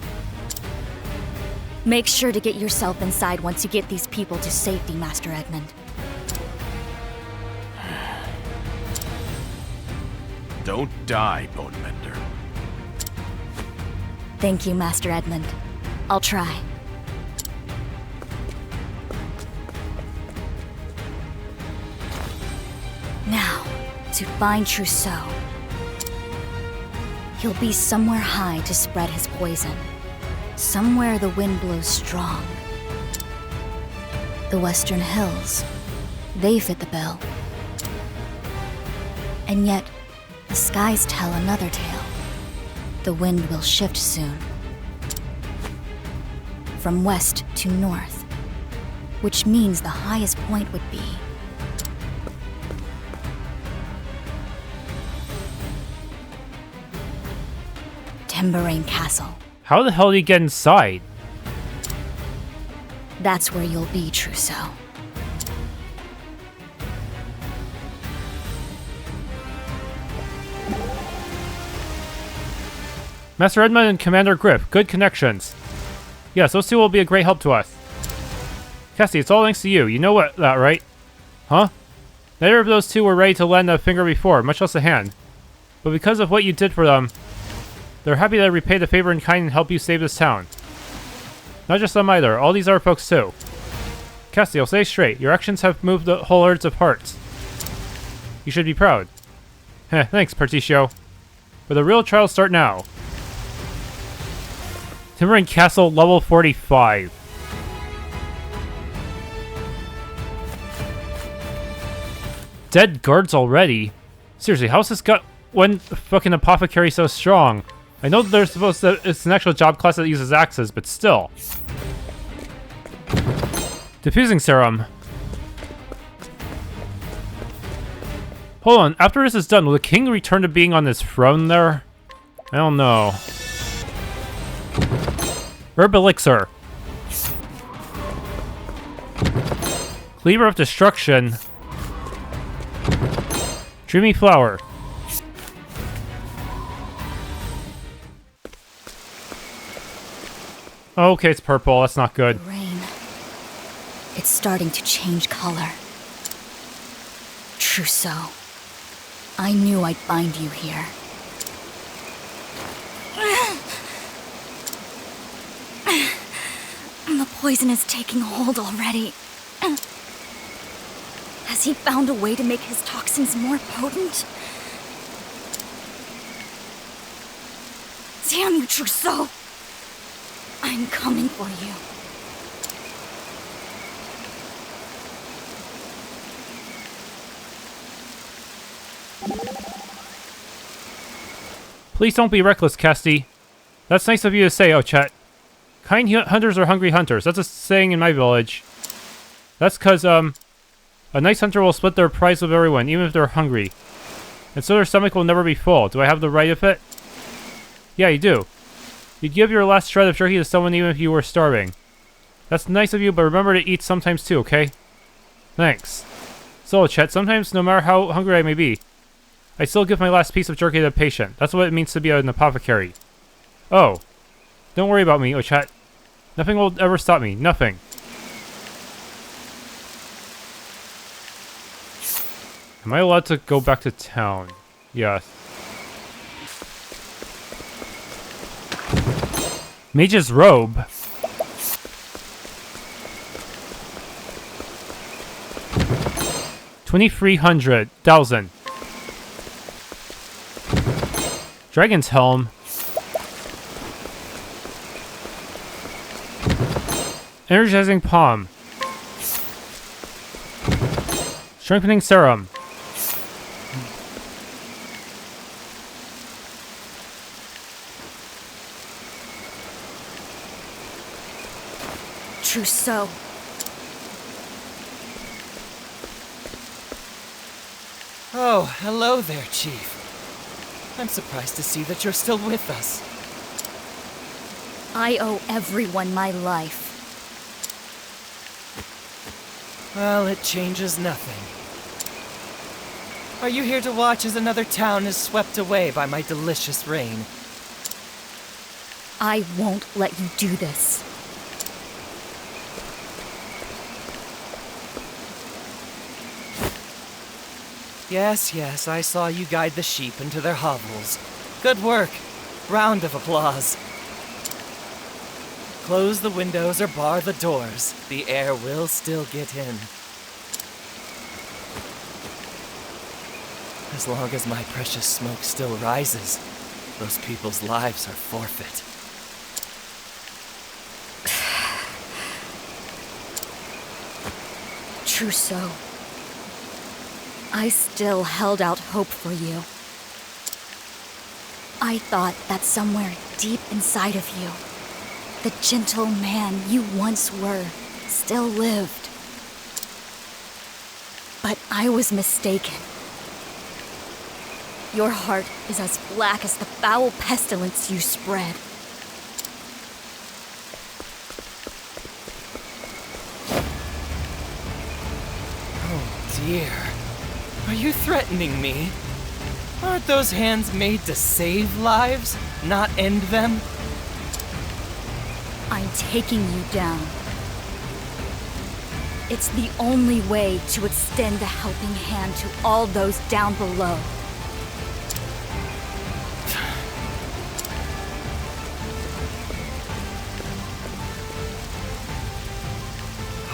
Make sure to get yourself inside once you get these people to safety, Master Edmund. Don't die, Bone Mender. Thank you, Master Edmund. I'll try. Now, to find Trousseau. He'll be somewhere high to spread his poison. Somewhere the wind blows strong. The Western Hills, they fit the bill. And yet, the skies tell another tale. The wind will shift soon. From west to north, which means the highest point would be Timberain Castle. How the hell do you get inside? That's where you'll be, Trousseau. Master Edmund and Commander Griff, good connections. Yes, those two will be a great help to us. Castti, it's all thanks to you. You know what that, right? Huh? Neither of those two were ready to lend a finger before, much less a hand. But because of what you did for them, they're happy to repay the favor in kind and help you save this town. Not just them either, all these other folks too. Castti, I'll say straight, your actions have moved the whole herds of hearts. You should be proud. Heh, thanks, Partitio. But the real trials start now. Timberain Castle, level 45. Dead guards already? Seriously, how's this got one fucking apothecary so strong? I know they're supposed to, it's an actual job class that uses axes, but still. Diffusing serum. Hold on, after this is done, will the king return to being on his throne there? I don't know. Herb elixir. Cleaver of destruction. Dreamy flower. Oh, okay, it's purple. That's not good. The rain. It's starting to change color. Trousseau. I knew I'd find you here. The poison is taking hold already. Has he found a way to make his toxins more potent? Damn you, Trousseau! I'm coming for you. Please don't be reckless, Castti. That's nice of you to say, Ochette. Kind hunters are hungry hunters. That's a saying in my village. That's cause, a nice hunter will split their prize with everyone, even if they're hungry. And so their stomach will never be full. Do I have the right of it? Yeah, you do. You'd give your last shred of jerky to someone even if you were starving. That's nice of you, but remember to eat sometimes too, okay? Thanks. So, Ochette, sometimes, no matter how hungry I may be, I still give my last piece of jerky to the patient. That's what it means to be an apothecary. Oh. Don't worry about me, Ochette. Nothing will ever stop me. Nothing. Am I allowed to go back to town? Yes. Mage's robe. $2,300,000. Dragon's helm. Energizing palm. Strengthening serum. Trousseau. Oh, hello there, Chief. I'm surprised to see that you're still with us. I owe everyone my life. Well, it changes nothing. Are you here to watch as another town is swept away by my delicious rain? I won't let you do this. Yes, I saw you guide the sheep into their hovels. Good work. Round of applause. Close the windows or bar the doors. The air will still get in. As long as my precious smoke still rises, those people's lives are forfeit. Trousseau. I still held out hope for you. I thought that somewhere deep inside of you, the gentle man you once were still lived. But I was mistaken. Your heart is as black as the foul pestilence you spread. Oh dear. Are you threatening me? Aren't those hands made to save lives, not end them? I'm taking you down. It's the only way to extend a helping hand to all those down below.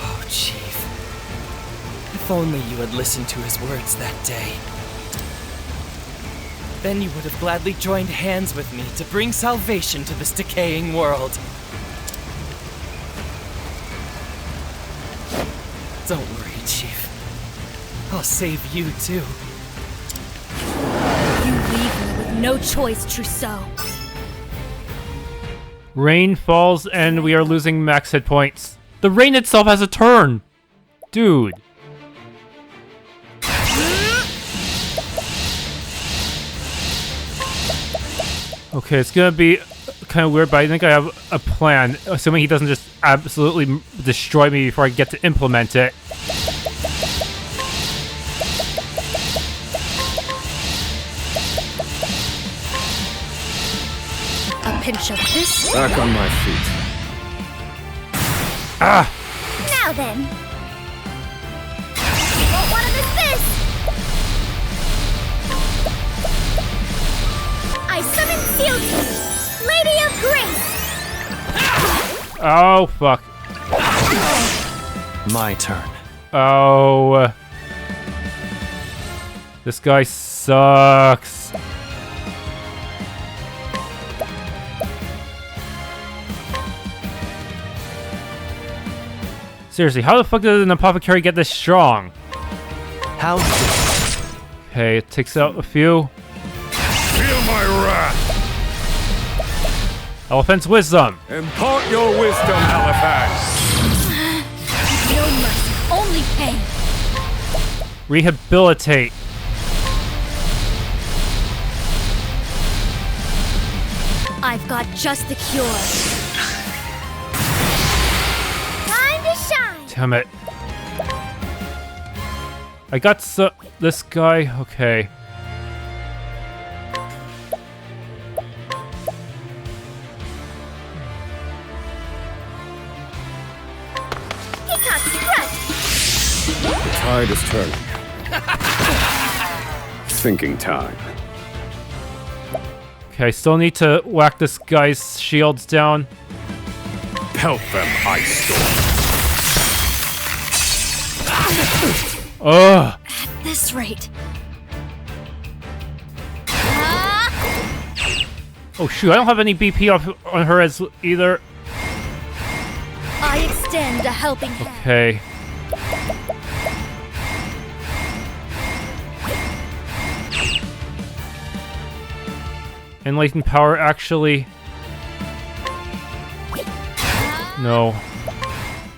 Oh, Chief. If only you had listened to his words that day. Then you would have gladly joined hands with me to bring salvation to this decaying world. Don't worry, Chief. I'll save you, too. You leave me with no choice, Trousseau. Rain falls and we are losing max hit points. The rain itself has a turn! Dude. Okay, it's gonna be kind of weird, but I think I have a plan, assuming he doesn't just absolutely destroy me before I get to implement it. A pinch of this. Back on my feet. Ah! Now then. Won't want to miss this. I summon Fealty, Lady of Grace. Oh, fuck. My turn. Oh. This guy sucks. Seriously, how the fuck did an Apothecary get this strong? How? Okay, it takes out a few. Feel my wrath! Elephant's Wisdom. Impart your wisdom, Halifax! No mercy, only pain. Rehabilitate. I've got just the cure. Time to shine. Damn it. I got this guy. Okay. The tide is turning. Thinking time. Okay, I still need to whack this guy's shields down. Pelt them, Ice Storm. Ugh. At this rate. Oh shoot, I don't have any BP on her as either. I extend a helping hand. Okay. Enlightened power actually. No.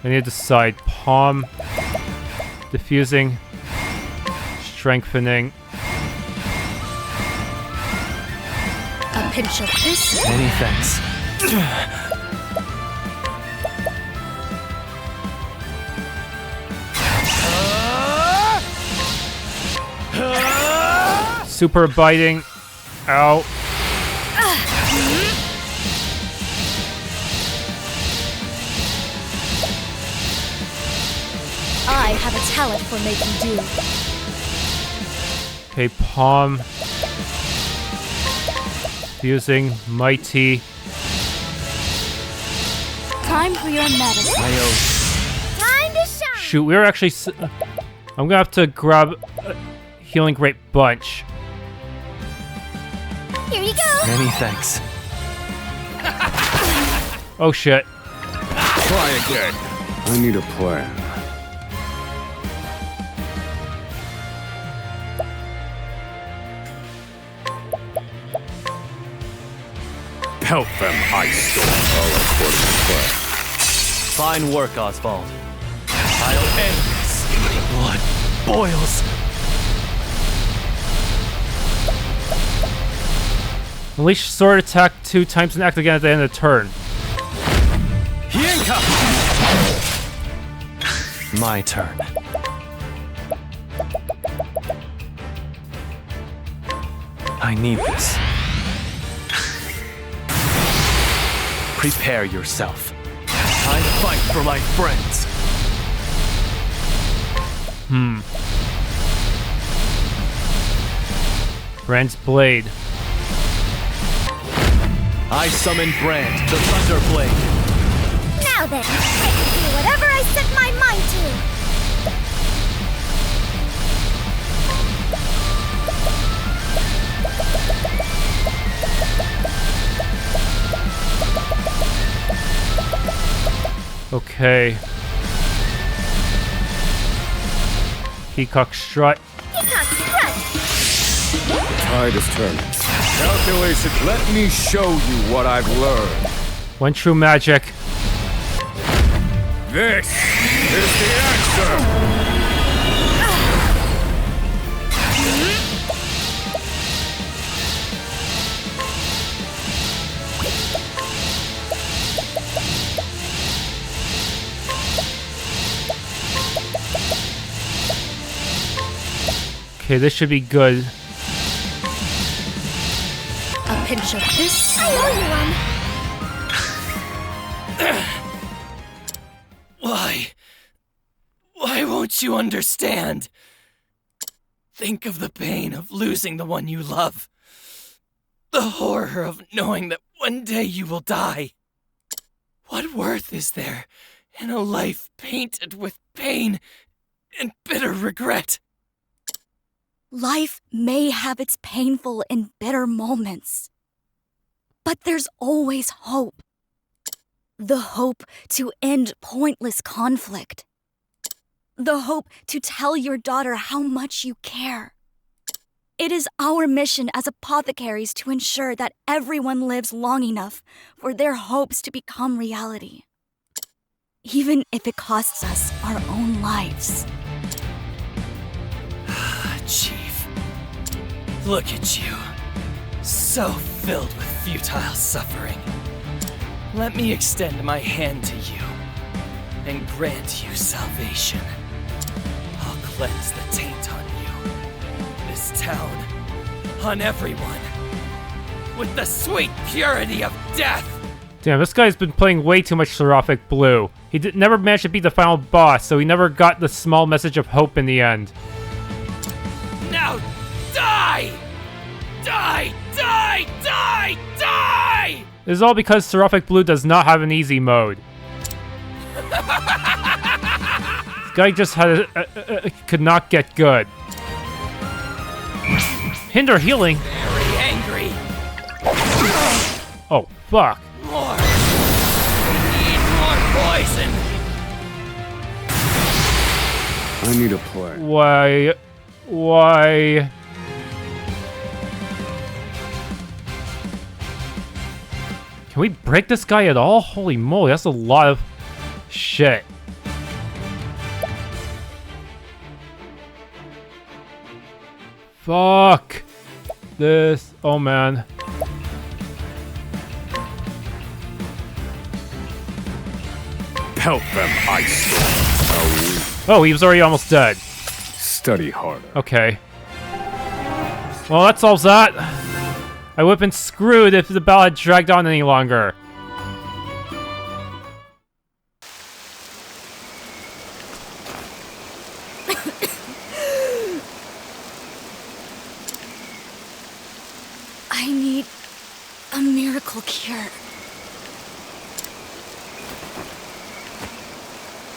I need to decide. Palm. Diffusing. Strengthening. A pinch of this. Many thanks. Super biting. Ow. I have a talent for making do. Okay, palm. Using mighty. Time for your medicine. Time to shine. Shoot, we were actually. I'm gonna have to grab a healing great bunch. Here you go. Many thanks. Oh shit. Try again. I need a plan. Help them, Ice Storm. All according to plan. Fine work, Osvald. I'll end this. My blood boils. Unleash sword attack 2 times and act again at the end of the turn. Hienka! My turn. I need this. Prepare yourself. I fight for my friends. Brand's blade. I summon Brand, the Thunder Blade. Now then, I can do whatever I set my mind to. Okay. Peacock strut. Peacock strut. Tide is turning. Calculation, let me show you what I've learned. One true magic. This is the answer! Okay, this should be good. A pinch of this. I owe you one. Why won't you understand? Think of the pain of losing the one you love. The horror of knowing that one day you will die. What worth is there in a life painted with pain and bitter regret? Life may have its painful and bitter moments, but there's always hope. The hope to end pointless conflict. The hope to tell your daughter how much you care. It is our mission as apothecaries to ensure that everyone lives long enough for their hopes to become reality, even if it costs us our own lives. Chief, look at you. So filled with futile suffering. Let me extend my hand to you and grant you salvation. I'll cleanse the taint on you, this town, on everyone, with the sweet purity of death. Damn, this guy's been playing way too much Seraphic Blue. He never managed to beat the final boss, so he never got the small message of hope in the end. Now die! Die! Die! Die! Die! This is all because Seraphic Blue does not have an easy mode. This guy just had could not get good. Hinder healing? Very angry. Oh, fuck. More. We need more poison. I need a plan. Why? Can we break this guy at all? Holy moly, that's a lot of shit. Fuck. This. Oh, man. Help them, Ice Storm. Oh, he was already almost dead. Study harder. Okay. Well, that solves that. I would have been screwed if the battle had dragged on any longer. I need a miracle cure.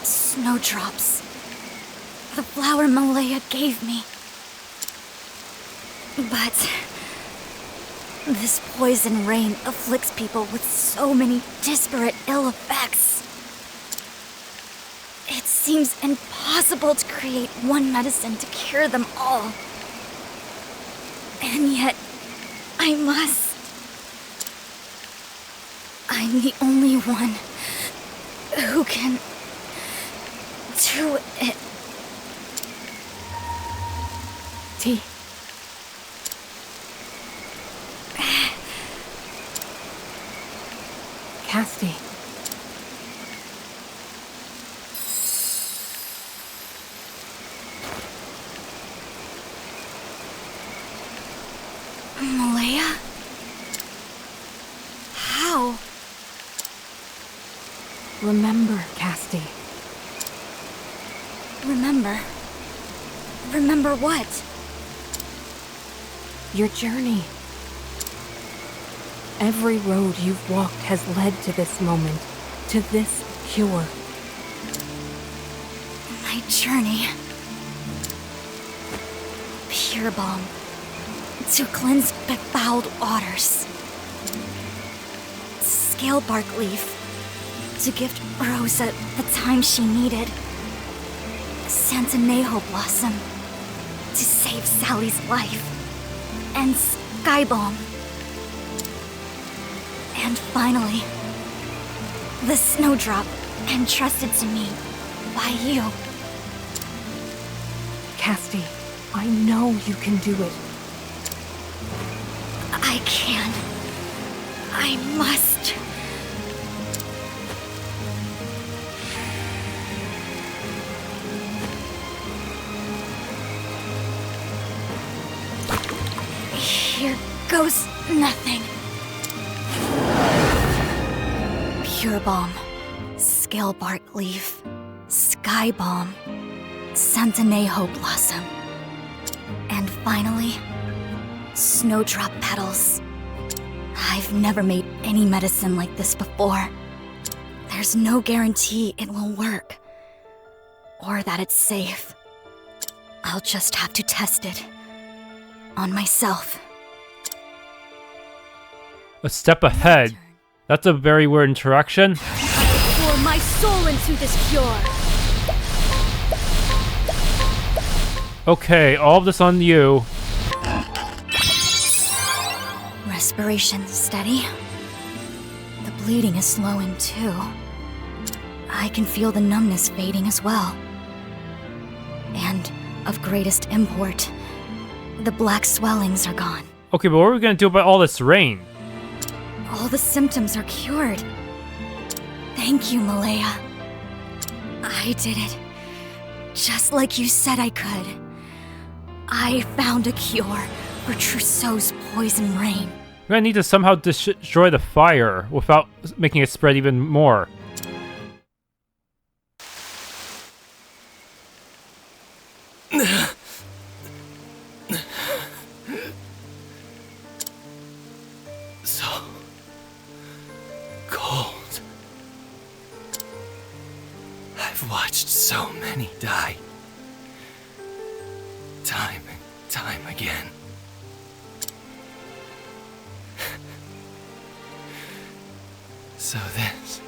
Snowdrops. The flower Malaya gave me. But This poison rain afflicts people with so many disparate ill effects. It seems impossible to create one medicine to cure them all. And yet, I must. I'm the only one who can do it. Tea. Castti. Malaya? How? Remember, Castti. Remember? Remember what? Your journey. Every road you've walked has led to this moment, to this cure. My journey. Pure balm. To cleanse befouled waters. Scale bark leaf. To gift Rosa the time she needed. Santanejo blossom. To save Sally's life. And sky balm. And finally, the snowdrop entrusted to me by you. Castti, I know you can do it. I can. I must. Here goes nothing. Pure balm, scale bark leaf, sky balm, Santanejo blossom, and finally, snowdrop petals. I've never made any medicine like this before. There's no guarantee it will work, or that it's safe. I'll just have to test it on myself. A step ahead. That's a very weird interaction. I pour my soul into this cure. Okay, all of this on you. Respiration steady. The bleeding is slowing too. I can feel the numbness fading as well. And of greatest import, the black swellings are gone. Okay, but what are we gonna do about all this rain? All the symptoms are cured. Thank you, Malaya. I did it. Just like you said I could. I found a cure for Trousseau's poison rain. We're gonna need to somehow destroy the fire without making it spread even more. So cold. I've watched so many die. Time and time again. So this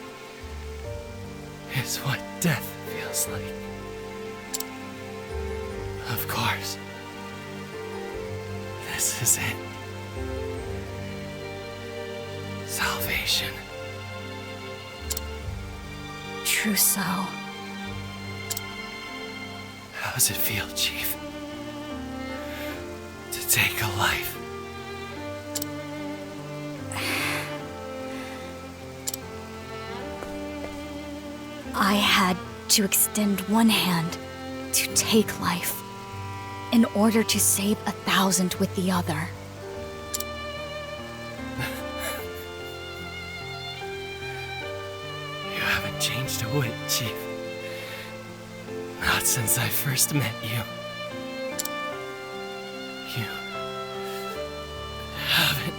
is what death feels like. Of course. This is it. Salvation. Trousseau. How does it feel, Chief? To take a life? I had to extend one hand to take life in order to save 1,000 with the other. You haven't changed a whit, Chief. Not since I first met you. You haven't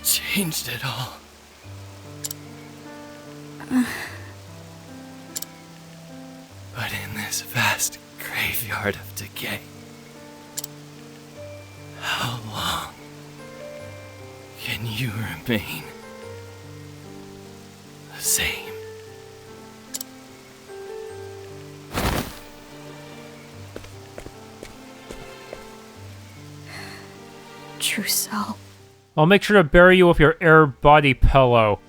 changed at all. But in this vast graveyard of decay, how long You remain the same. Trousseau. I'll make sure to bury you with your air body pillow.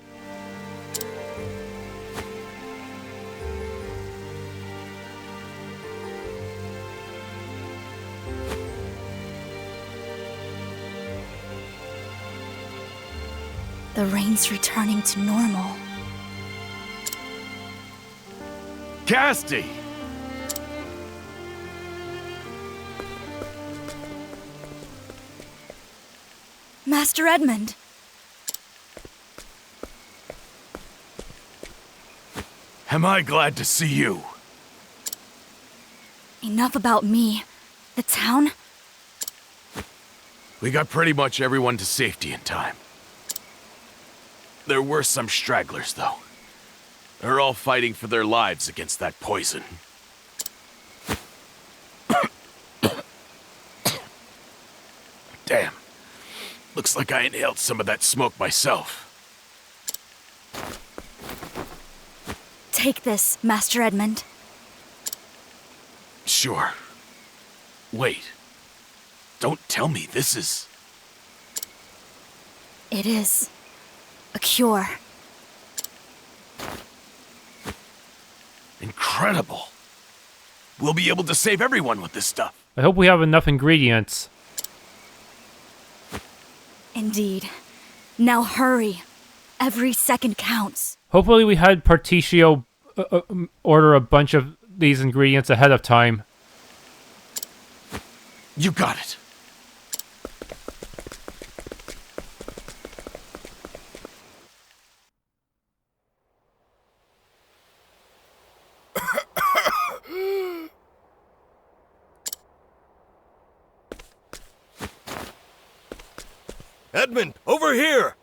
The rain's returning to normal. Castti! Master Edmund. Am I glad to see you? Enough about me. The town? We got pretty much everyone to safety in time. There were some stragglers, though. They're all fighting for their lives against that poison. Damn. Looks like I inhaled some of that smoke myself. Take this, Master Edmund. Sure. Wait. Don't tell me this is... It is a cure. Incredible. We'll be able to save everyone with this stuff. I hope we have enough ingredients. Indeed. Now hurry. Every second counts. Hopefully we had Partitio order a bunch of these ingredients ahead of time. You got it. Edmund, over here!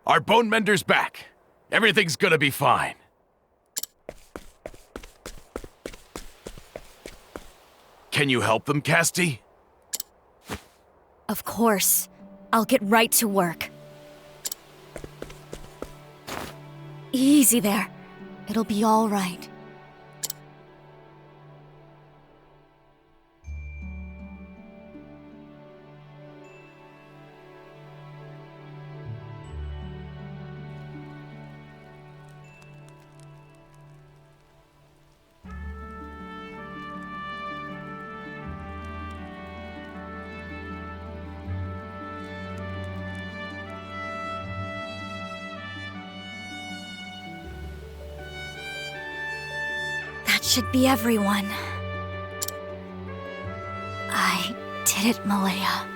Our bone mender's back. Everything's gonna be fine. Can you help them, Castti? Of course. I'll get right to work. Easy there. It'll be all right. Should be everyone. I did it, Malaya.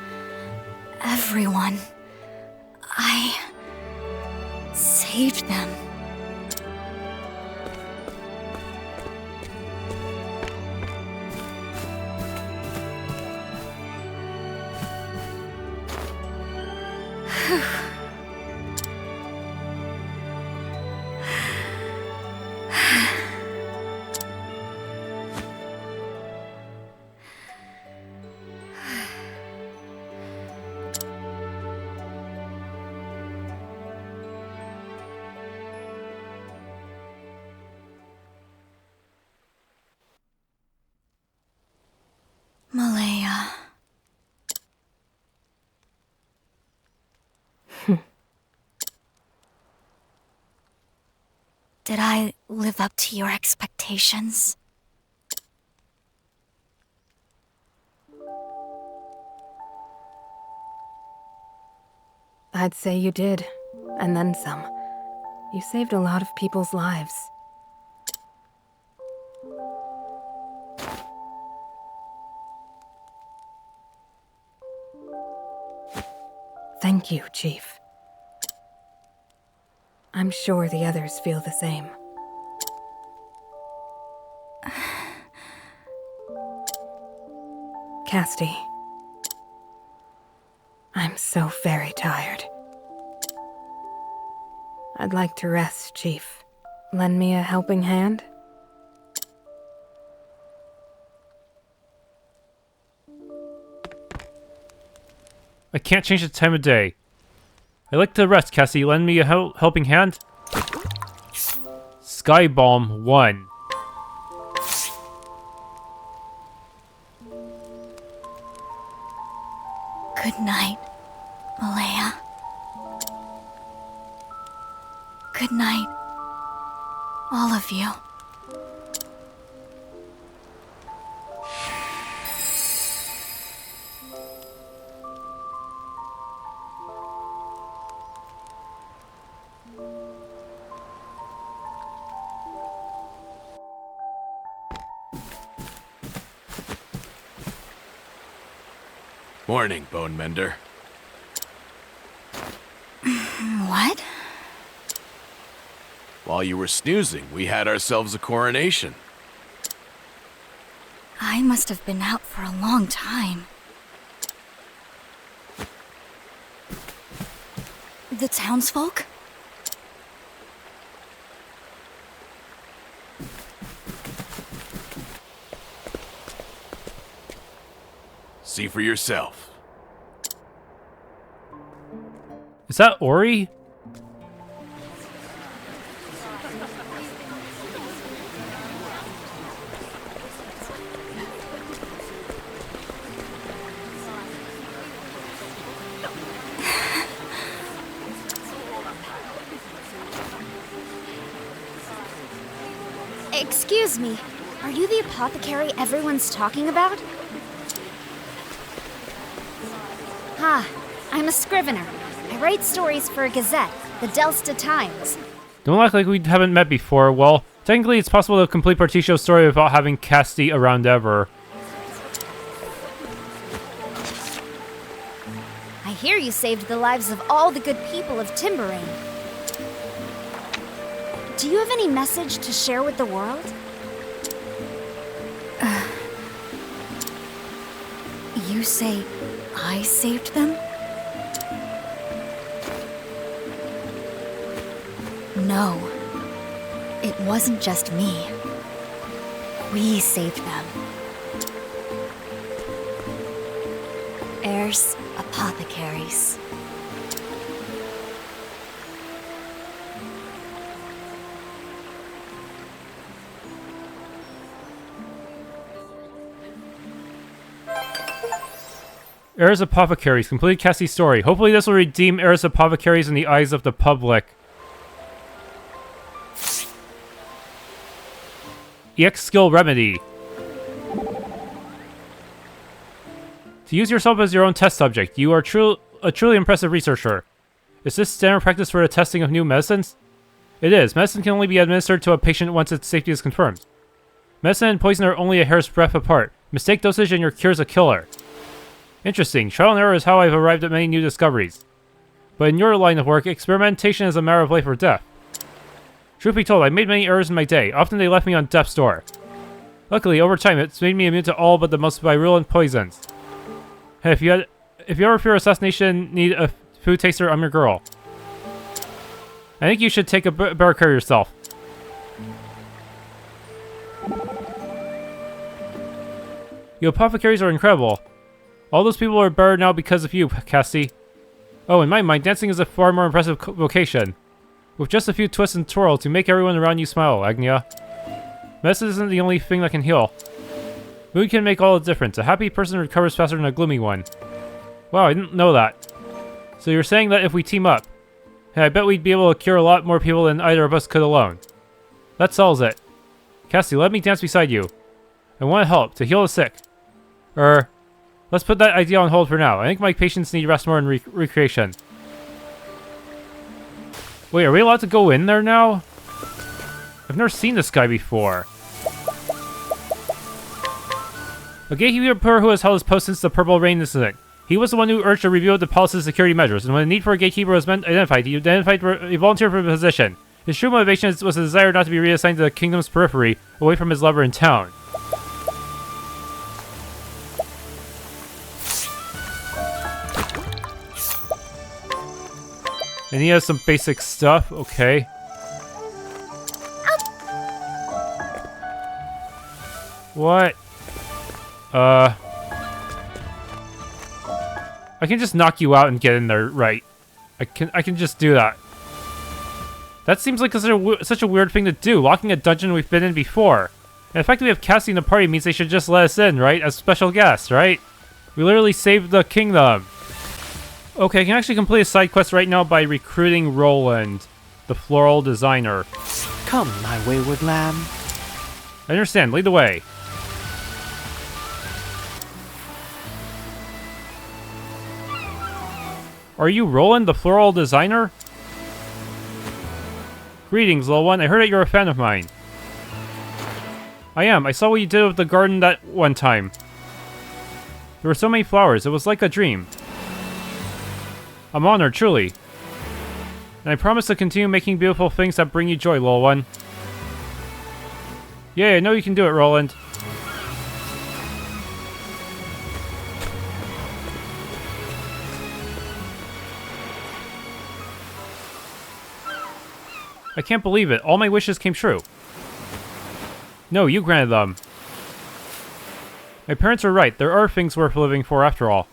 Everyone. I saved them. Malaya. Did I live up to your expectations? I'd say you did, and then some. You saved a lot of people's lives. Thank you, Chief. I'm sure the others feel the same. Castti. I'm so very tired. I'd like to rest, Chief. Lend me a helping hand? I can't change the time of day. I'd like to rest, Cassie. Lend me a helping hand? Skybalm 1. Good night, Malaya. Good night, all of you. Morning, Bone Mender. What? While you were snoozing, we had ourselves a coronation. I must have been out for a long time. The townsfolk? See for yourself. Is that Ori? Excuse me, are you the apothecary everyone's talking about? I'm a scrivener. I write stories for a gazette, the Delsta Times. Don't act like we haven't met before. Well, technically it's possible to complete Partitio's story without having Castti around ever. I hear you saved the lives of all the good people of Timberain. Do you have any message to share with the world? You say I saved them? No. It wasn't just me. We saved them. Heirs apothecaries. Heirs Apothecaries. Complete Cassie's story. Hopefully this will redeem Heirs Apothecaries in the eyes of the public. EX Skill Remedy. To use yourself as your own test subject, you are a truly impressive researcher. Is this standard practice for the testing of new medicines? It is. Medicine can only be administered to a patient once its safety is confirmed. Medicine and poison are only a hair's breadth apart. Mistake dosage and your cure's a killer. Interesting. Trial and error is how I've arrived at many new discoveries. But in your line of work, experimentation is a matter of life or death. Truth be told, I made many errors in my day. Often they left me on death's door. Luckily, over time, it's made me immune to all but the most virulent poisons. Hey, if you ever fear assassination, need a food taster, I'm your girl. I think you should take a better care of yourself. You apothecaries are incredible. All those people are better now because of you, Castti. Oh, in my mind, dancing is a far more impressive vocation. With just a few twists and twirls to make everyone around you smile, Agnea. Medicine isn't the only thing that can heal. Mood can make all the difference. A happy person recovers faster than a gloomy one. Wow, I didn't know that. So you're saying that if we team up, hey, I bet we'd be able to cure a lot more people than either of us could alone. That settles it. Castti, let me dance beside you. I want to help, to heal the sick. Let's put that idea on hold for now. I think my patients need rest more and recreation. Wait, are we allowed to go in there now? I've never seen this guy before. A gatekeeper who has held his post since the Purple Rain incident. He was the one who urged a review of the palace's security measures, and when the need for a gatekeeper was identified, he volunteered for the position. His true motivation was a desire not to be reassigned to the kingdom's periphery, away from his lover in town. And he has some basic stuff, okay. What? I I can just knock you out and get in there, right? I can just do that. That seems like such a weird thing to do, locking a dungeon we've been in before. And the fact that we have Castti in the party means they should just let us in, right? As special guests, right? We literally saved the kingdom. Okay, I can actually complete a side quest right now by recruiting Roland, the floral designer. Come, my wayward lamb. I understand. Lead the way. Are you Roland, the floral designer? Greetings, little one. I heard that you're a fan of mine. I am. I saw what you did with the garden that one time. There were so many flowers. It was like a dream. I'm honored, truly. And I promise to continue making beautiful things that bring you joy, little one. Yeah, I know you can do it, Roland. I can't believe it. All my wishes came true. No, you granted them. My parents are right. There are things worth living for after all.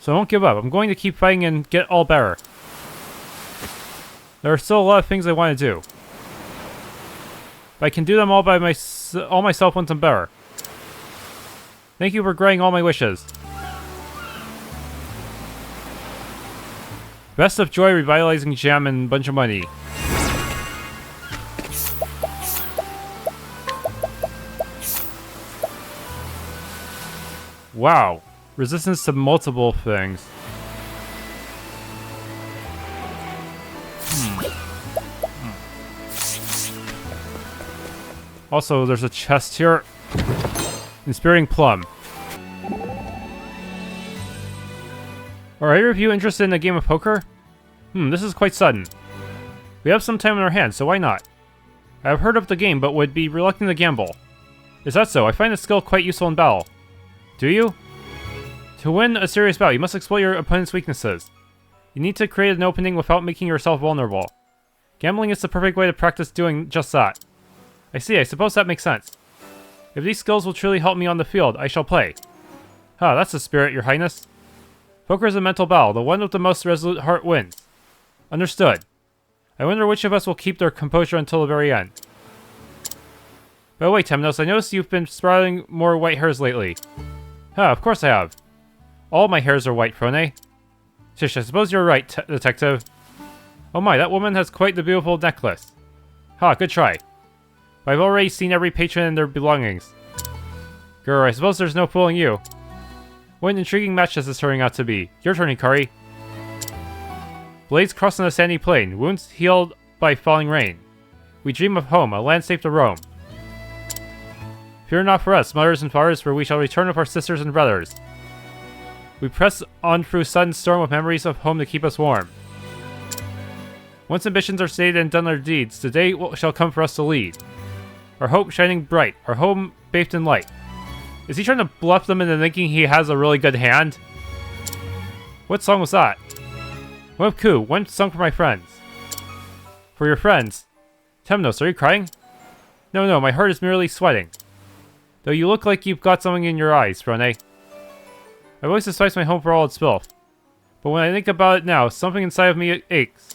So I won't give up. I'm going to keep fighting and get all better. There are still a lot of things I want to do. But I can do them all by myself once I'm better. Thank you for granting all my wishes. Best of joy, revitalizing jam, and a bunch of money. Wow. Resistance to multiple things. Also, there's a chest here. Inspiring Plum. Are either of you interested in a game of poker? This is quite sudden. We have some time on our hands, so why not? I have heard of the game, but would be reluctant to gamble. Is that so? I find the skill quite useful in battle. Do you? To win a serious battle, you must exploit your opponent's weaknesses. You need to create an opening without making yourself vulnerable. Gambling is the perfect way to practice doing just that. I see, I suppose that makes sense. If these skills will truly help me on the field, I shall play. Huh, that's the spirit, your highness. Poker is a mental battle. The one with the most resolute heart wins. Understood. I wonder which of us will keep their composure until the very end. By the way, Temenos, I noticed you've been sprouting more white hairs lately. Huh, of course I have. All my hairs are white, Throné. Shish, I suppose you're right, detective. Oh my, that woman has quite the beautiful necklace. Ha, good try. But I've already seen every patron and their belongings. Grr, I suppose there's no fooling you. What an intriguing match this is turning out to be. Your turn, Hikari. Blades cross on a sandy plain, wounds healed by falling rain. We dream of home, a land safe to roam. Fear not for us, mothers and fathers, for we shall return with our sisters and brothers. We press on through sudden storm with memories of home to keep us warm. Once ambitions are stated and done our deeds, the day shall come for us to lead. Our hope shining bright, our home bathed in light. Is he trying to bluff them into thinking he has a really good hand? What song was that? One of Ku, one song for my friends. For your friends. Temenos, are you crying? No, my heart is merely sweating. Though you look like you've got something in your eyes, Throné. I've always despised my home for all its filth. But when I think about it now, something inside of me aches.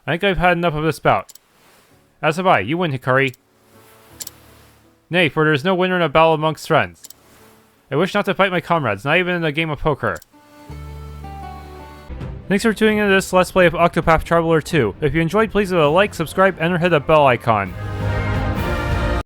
I think I've had enough of this bout. As have I. You win, Hikari. Nay, for there is no winner in a battle amongst friends. I wish not to fight my comrades, not even in a game of poker. Thanks for tuning into this Let's Play of Octopath Traveler 2. If you enjoyed, please leave a like, subscribe, and hit the bell icon.